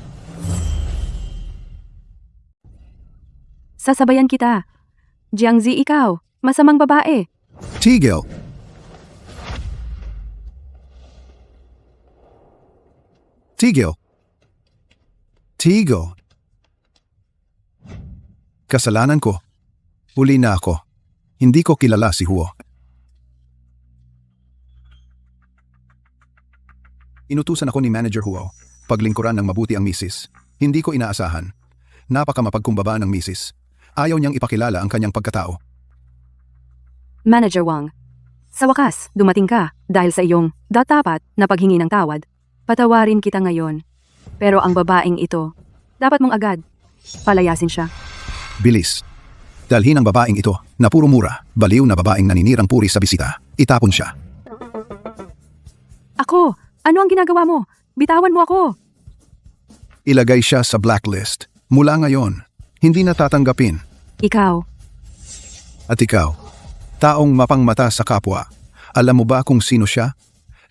S6: Sasabayan kita. Jiangzi, ikaw. Masamang babae.
S9: Tigil. Tigil. Tigil. Kasalanan ko. Huli na ako. Hindi ko kilala si Huo. Inutusan ako ni Manager Huo. Paglingkuran ng mabuti ang misis. Hindi ko inaasahan. Napakamapagkumbaba ng misis. Ayaw niyang ipakilala ang kanyang pagkatao.
S6: Manager Wang. Sa wakas, dumating ka dahil sa iyong dapat na paghingi ng tawad. Patawarin kita ngayon. Pero ang babaeng ito, dapat mong agad palayasin siya.
S9: Bilis. Dalhin ang babaeng ito na puro mura, baliw na babaeng naninirang puri sa bisita. Itapon siya.
S6: Ako, ano ang ginagawa mo? Bitawan mo ako.
S9: Ilagay siya sa blacklist. Mula ngayon, hindi na tatanggapin.
S6: Ikaw,
S9: At ikaw, taong mapangmata sa kapwa, alam mo ba kung sino siya?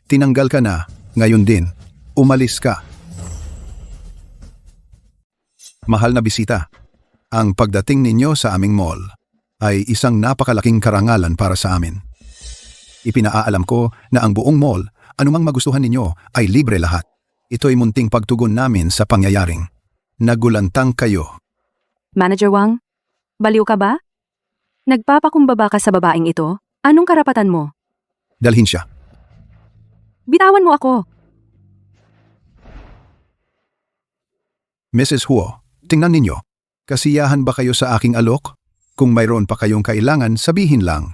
S9: Tinanggal ka na, ngayon din. Umalis ka. Mahal na bisita, ang pagdating ninyo sa aming mall ay isang napakalaking karangalan para sa amin. Ipinaalam ko na ang buong mall, anumang magustuhan ninyo, ay libre lahat. Ito'y munting pagtugon namin sa pangyayaring. Nagulantang kayo.
S6: Manager Wang, baliw ka ba? Nagpapakumbaba ka sa babaeng ito? Anong karapatan mo?
S9: Dalhin siya.
S6: Bitawan mo ako.
S9: Mrs. Huo, tingnan ninyo. Kasiyahan ba kayo sa aking alok? Kung mayroon pa kayong kailangan, sabihin lang.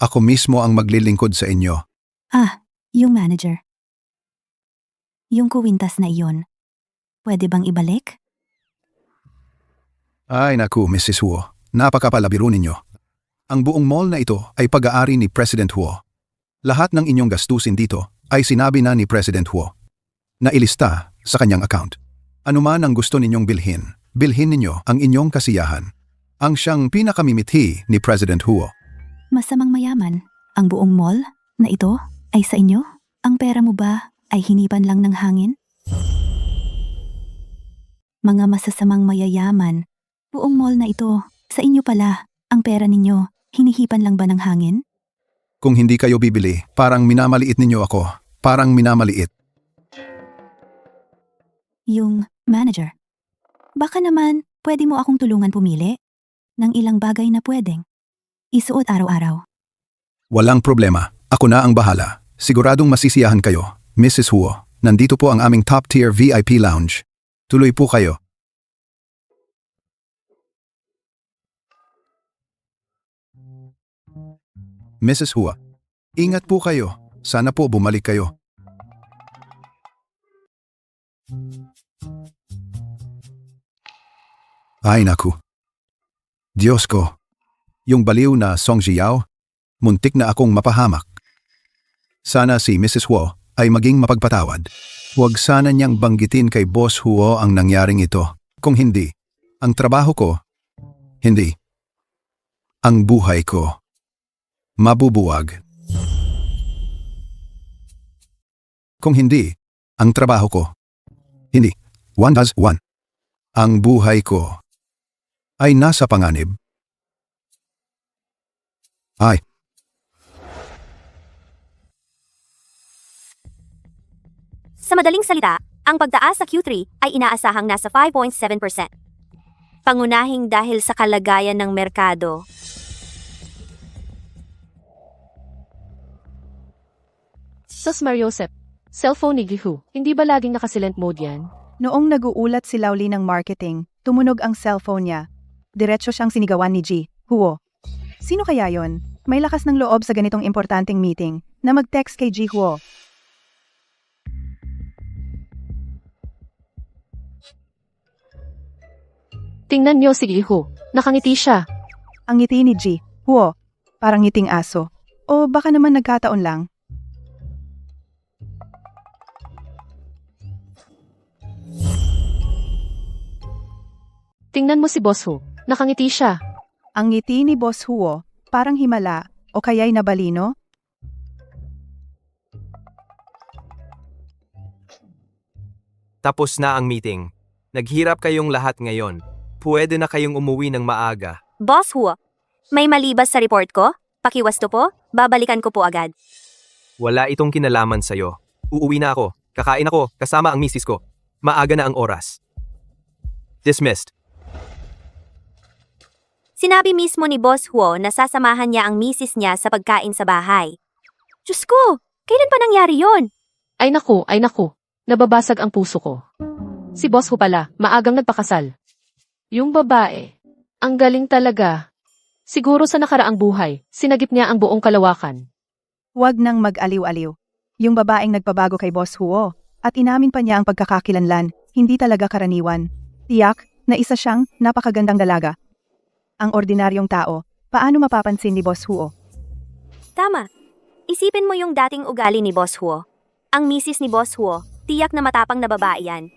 S9: Ako mismo ang maglilingkod sa inyo.
S1: Ah, yung manager. Yung kuwintas na iyon. Pwede bang ibalik?
S9: Ay naku, Mrs. Huo. Napakapalabiro ninyo. Ang buong mall na ito ay pag-aari ni President Huo. Lahat ng inyong gastusin dito ay sinabi na ni President Huo. Nailista sa kanyang account. Ano man ang gusto ninyong bilhin, bilhin ninyo ang inyong kasiyahan. Ang siyang pinakamimithi ni President Huo.
S1: Masamang mayaman. Ang buong mall na ito ay sa inyo? Ang pera mo ba ay hinipan lang ng hangin? Mga masasamang mayayaman. Buong mall na ito, sa inyo pala. Ang pera ninyo, hinihipan lang ba ng hangin?
S9: Kung hindi kayo bibili, parang minamaliit ninyo ako. Parang minamaliit.
S1: Yung manager. Baka naman, pwede mo akong tulungan pumili ng ilang bagay na pwedeng isuot araw-araw.
S9: Walang problema. Ako na ang bahala. Siguradong masisiyahan kayo. Mrs. Huo, nandito po ang aming top-tier VIP lounge. Tuloy po kayo. Mrs. Huo, ingat po kayo. Sana po bumalik kayo. Ay naku. Diyos ko. Yung baliw na Song Jiao, muntik na akong mapahamak. Sana si Mrs. Huo ay maging mapagpatawad. Huwag sana niyang banggitin kay Boss Huo ang nangyaring ito. Kung hindi, ang trabaho ko, hindi. Ang buhay ko, mabubuwag. Kung hindi, ang trabaho ko, hindi. 1+1. Ang buhay ko ay nasa panganib. Ay.
S7: Sa madaling salita, ang pagtaas sa Q3 ay inaasahang nasa 5.7%. Pangunahing dahil sa kalagayan ng merkado.
S11: Sus Mariosep, cellphone ni Gihu, hindi ba laging nakasilent mode yan?
S12: Noong nag-uulat si Lauli ng marketing, tumunog ang cellphone niya. Diretso siyang sinigawan ni Ji Huo. Sino kaya yon? May lakas ng loob sa ganitong importanteng meeting na mag-text kay Ji Huo.
S11: Tingnan niyo si Gihu, nakangiti siya.
S12: Ang ngiti ni Ji Huo, parang ngiting aso. O baka naman nagkataon lang.
S11: Tingnan mo si Boss Hu, nakangiti siya.
S12: Ang ngiti ni Boss Huo, parang himala o kaya'y nabalino.
S2: Tapos na ang meeting. Naghirap kayong lahat ngayon. Pwede na kayong umuwi ng maaga.
S7: Boss Huo, may malibas sa report ko? Pakiwasto po, babalikan ko po agad.
S2: Wala itong kinalaman sa'yo. Uuwi na ako. Kakain ako, kasama ang misis ko. Maaga na ang oras. Dismissed.
S7: Sinabi mismo ni Boss Huo na sasamahan niya ang misis niya sa pagkain sa bahay. Diyos ko, kailan pa nangyari yon?
S11: Ay naku, nababasag ang puso ko. Si Boss Hu pala, maagang nagpakasal. Yung babae, ang galing talaga. Siguro sa nakaraang buhay, sinagip niya ang buong kalawakan.
S12: Huwag nang mag-aliw-aliw. Yung babaeng nagpabago kay Boss Huo at inamin pa niya ang pagkakakilanlan, hindi talaga karaniwan. Tiyak na isa siyang napakagandang dalaga. Ang ordinaryong tao, paano mapapansin ni Boss Huo?
S7: Tama. Isipin mo yung dating ugali ni Boss Huo. Ang misis ni Boss Huo, tiyak na matapang na babae yan.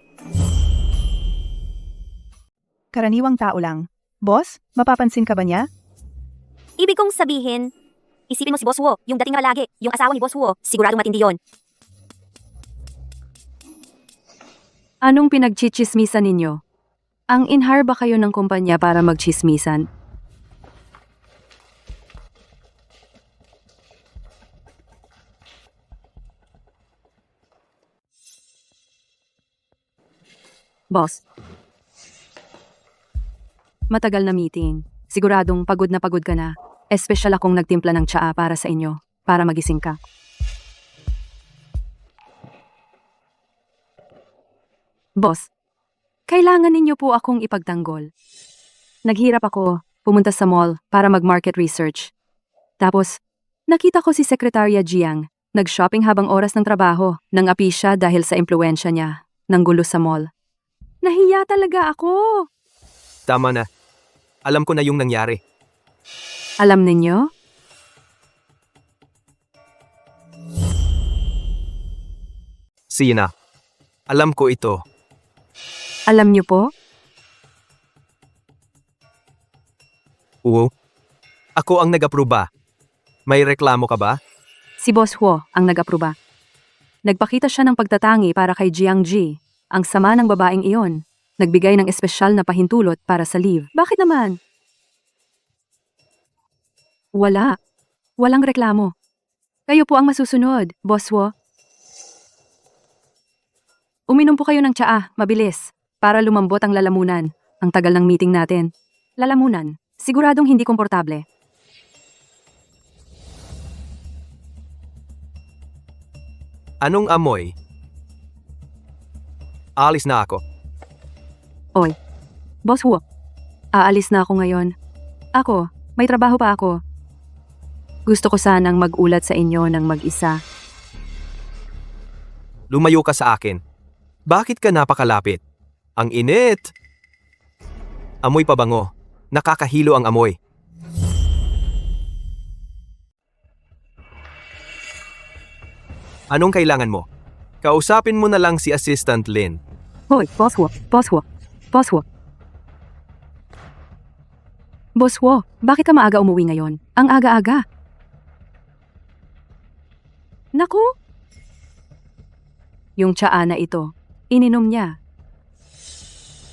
S12: Karaniwang tao lang. Boss, mapapansin ka ba niya?
S7: Ibig kong sabihin, isipin mo si Boss Huo, yung dating na malagi, yung asawa ni Boss Huo, sigurado matindi yon.
S6: Anong pinagchichismisan ninyo? Ang in-hire ba kayo ng kumpanya para magchismisan? Boss. Matagal na meeting. Siguradong pagod ka na. Espesyal akong nagtimpla ng tsaa para sa inyo, para magising ka. Boss, kailangan ninyo po akong ipagtanggol. Naghirap ako, pumunta sa mall para mag-market research. Tapos, nakita ko si Sekretarya Jiang, nag-shopping habang oras ng trabaho, nang-api siya dahil sa impluensya niya, ng gulo sa mall. Nahiya talaga ako.
S2: Tama na. Alam ko na yung nangyari.
S6: Alam ninyo?
S2: Sige na. Alam ko ito.
S6: Alam niyo po?
S2: Oo. Ako ang nag-aproba. May reklamo ka ba?
S6: Si Boss Huo ang nag-aproba. Nagpakita siya ng pagtatangi para kay Jiang Ji, ang sama ng babaeng iyon. Nagbigay ng espesyal na pahintulot para sa leave. Bakit naman? Wala. Walang reklamo. Kayo po ang masusunod, Boss Huo. Uminom po kayo ng tsaa, mabilis, para lumambot ang lalamunan. Ang tagal ng meeting natin. Lalamunan, siguradong hindi komportable.
S2: Anong amoy? Alis na ako.
S6: Oy, Boss Huo, aalis na ako ngayon. Ako, may trabaho pa ako. Gusto ko sanang mag-ulat sa inyo ng mag-isa.
S2: Lumayo ka sa akin. Bakit ka napakalapit? Ang init! Amoy pabango. Nakakahilo ang amoy. Anong kailangan mo? Kausapin mo na lang si Assistant Lin.
S6: Hoy, Boss Huo, Boss Huo, Boss Huo. Boss Huo, bakit ka maaga umuwi ngayon? Ang aga-aga. Naku! Yung tsaa na ito, ininom niya.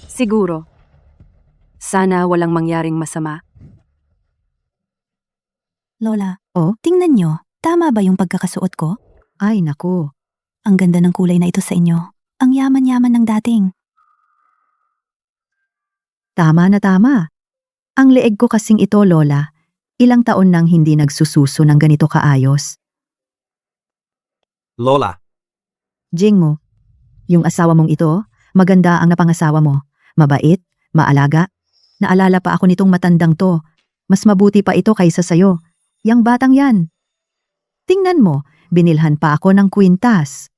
S6: Siguro. Sana walang mangyaring masama.
S1: Lola, tingnan nyo. Tama ba yung pagkakasuot ko?
S8: Ay naku,
S1: Ang ganda ng kulay na ito sa inyo. Ang yaman-yaman ng dating.
S8: tama na tama. Ang leeg ko kasing ito, Lola. Ilang taon nang hindi nagsususo ng ganito kaayos.
S2: Lola,
S8: Jing mo, yung asawa mong ito, maganda ang napangasawa mo. Mabait, maalaga. Naalala pa ako nitong matandang to. Mas mabuti pa ito kaysa sayo. Yang batang yan. Tingnan mo, binilhan pa ako ng kwintas.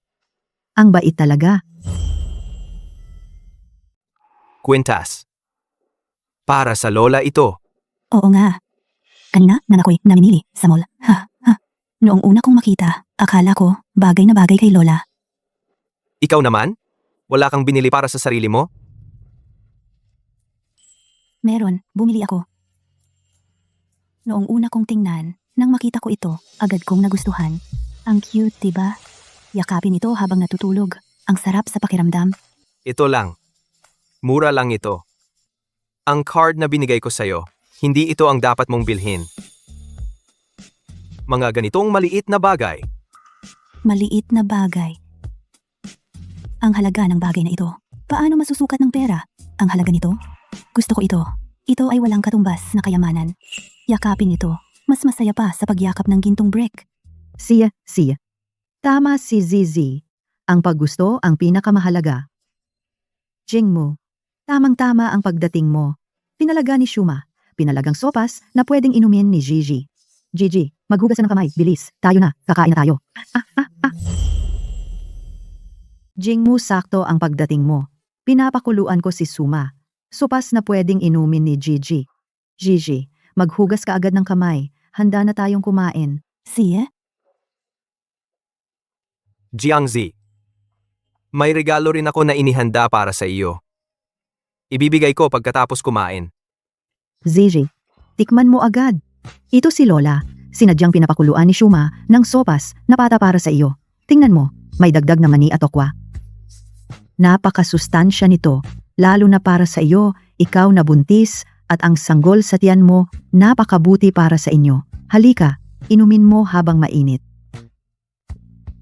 S8: Ang bait talaga.
S2: kwintas. Para sa lola ito.
S1: Oo nga. Kanina, nang ako'y namimili sa mall. Ha. Noong una kong makita, akala ko bagay na bagay kay Lola.
S2: Ikaw naman? Wala kang binili para sa sarili mo?
S1: Meron, bumili ako. Noong una kong tingnan, nang makita ko ito, agad kong nagustuhan. Ang cute, diba? Yakapin ito habang natutulog. Ang sarap sa pakiramdam.
S2: Ito lang. Mura lang ito. Ang card na binigay ko sa'yo, hindi ito ang dapat mong bilhin. Mga ganitong maliit na bagay.
S1: Maliit na bagay. Ang halaga ng bagay na ito. Paano masusukat ng pera? Ang halaga nito? Gusto ko ito. Ito ay walang katumbas na kayamanan. Yakapin ito. Mas masaya pa sa pagyakap ng gintong brick.
S8: Siya. Tama si Zizi. Ang paggusto ang pinakamahalaga. Jing mo, tamang-tama ang pagdating mo. Pinalaga ni Shuma. Pinalagang sopas na pwedeng inumin ni Gigi. Gigi, maghugas na ng kamay. Bilis. Tayo na. Kakain na tayo. Jing mo, sakto ang pagdating mo. Pinapakuluan ko si Suma. Sopas na pwedeng inumin ni Gigi. Gigi, maghugas ka agad ng kamay. Handa na tayong kumain.
S1: Siya?
S2: Jiangzi. May regalo rin ako na inihanda para sa iyo. Ibibigay ko pagkatapos kumain.
S8: Gigi, tikman mo agad. Ito si Lola. Sinadyang pinapakuluan ni Shuma ng sopas na pata para sa iyo. Tingnan mo, may dagdag na mani at okwa. Napakasustansya nito, lalo na para sa iyo, ikaw na buntis at ang sanggol sa tiyan mo, napakabuti para sa inyo. Halika, inumin mo habang mainit.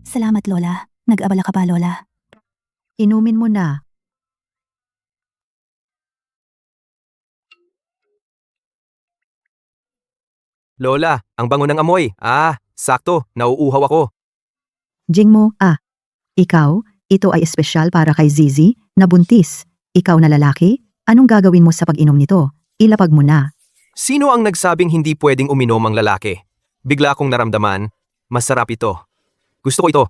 S1: Salamat, Lola. Nag-abala ka pa, Lola.
S8: Inumin mo na.
S2: Lola, ang bango ng amoy. Sakto, nauuhaw ako.
S8: Jing mo, ikaw, ito ay espesyal para kay Zizi, na buntis. Ikaw na lalaki, anong gagawin mo sa pag-inom nito? Ilapag mo na.
S2: Sino ang nagsabing hindi pwedeng uminom ang lalaki? Bigla kong naramdaman, masarap ito. Gusto ko ito.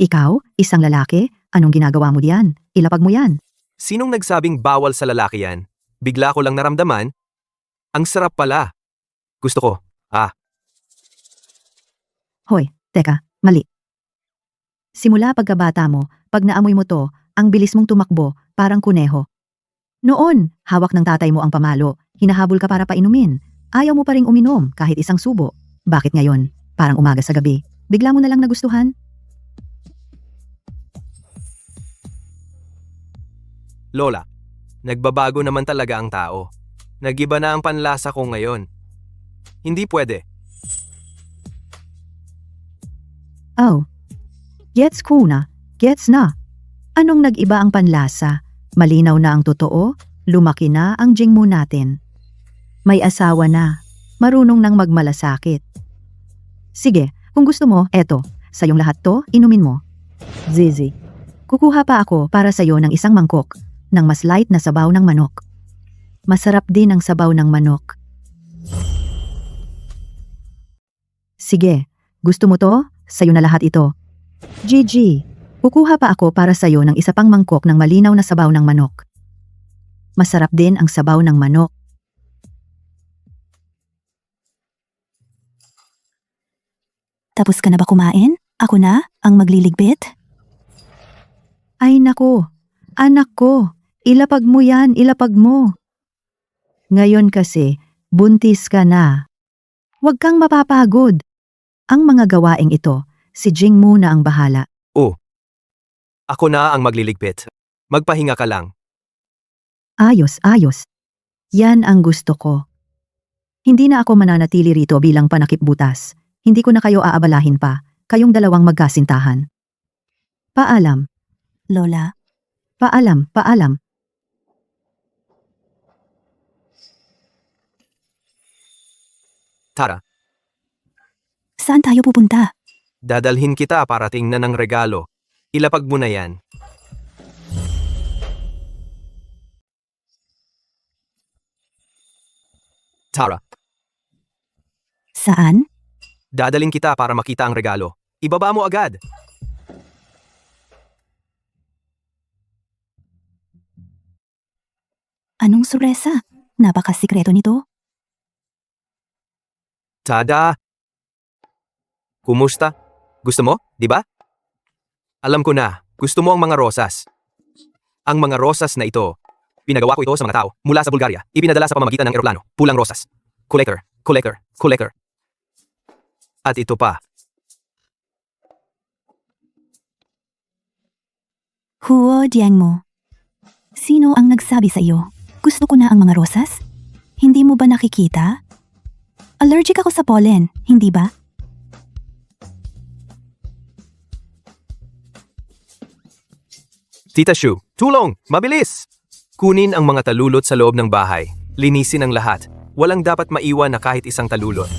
S8: Ikaw, isang lalaki, anong ginagawa mo diyan? Ilapag mo yan.
S2: Sinong nagsabing bawal sa lalaki yan? Bigla ko lang naramdaman, ang sarap pala. Gusto ko.
S8: Hoy, teka, mali. Simula pagkabata mo, pag naamoy mo to, ang bilis mong tumakbo, parang kuneho. Noon, hawak ng tatay mo ang pamalo, hinahabol ka para painumin. Ayaw mo pa ring uminom kahit isang subo. Bakit ngayon? Parang umaga sa gabi. Bigla mo na lang nagustuhan?
S2: Lola, nagbabago naman talaga ang tao. Nagiba na ang panlasa ko ngayon. Hindi pwede.
S8: Oh. Gets ko na. Gets na. Anong nag-iba ang panlasa? Malinaw na ang totoo? Lumaki na ang Jingmo natin. May asawa na. Marunong nang magmalasakit. Sige, kung gusto mo, eto. Sayong lahat to, inumin mo. Zizi. Kukuha pa ako para sayo ng isang mangkok ng mas light na sabaw ng manok. Masarap din ang sabaw ng manok. Sige, gusto mo to? Sayo na lahat ito. Gigi, kukuha pa ako para sayo ng isa pang mangkok ng malinaw na sabaw ng manok. Masarap din ang sabaw ng manok.
S1: Tapos ka na ba kumain? Ako na, ang magliligpit?
S8: Ay nako, anak ko, ilapag mo yan, ilapag mo. Ngayon kasi, buntis ka na. Huwag kang mapapagod. Ang mga gawaing ito, si Jing muna ang bahala.
S2: Ako na ang magliligpit. Magpahinga ka lang.
S8: Ayos, ayos. Yan ang gusto ko. Hindi na ako mananatili rito bilang panakipbutas. Hindi ko na kayo aabalahin pa. Kayong dalawang magkasintahan. Paalam.
S1: Lola,
S8: Paalam, paalam.
S2: Tara.
S1: Saan tayo pupunta?
S2: Dadalhin kita para tingnan ng regalo. Ilapag mo na yan. Tara,
S1: Saan?
S2: dadalhin kita para makita ang regalo. Ibaba mo agad.
S1: Anong sorpresa? Napakasikreto nito.
S2: Tada! Kumusta? Gusto mo, di ba? Alam ko na, gusto mo ang mga rosas. Ang mga rosas na ito, pinagawa ko ito sa mga tao mula sa Bulgaria. Ipinadala sa pamamagitan ng eroplano. Pulang rosas. Collector, collector, collector. At ito pa.
S1: Huo Diang mo. Sino ang nagsabi sa iyo? Gusto ko na ang mga rosas? Hindi mo ba nakikita? Allergic ako sa pollen, hindi ba?
S2: Tita Shu, tulong! Mabilis! Kunin ang mga talulot sa loob ng bahay. Linisin ang lahat. Walang dapat maiwan na kahit isang talulot.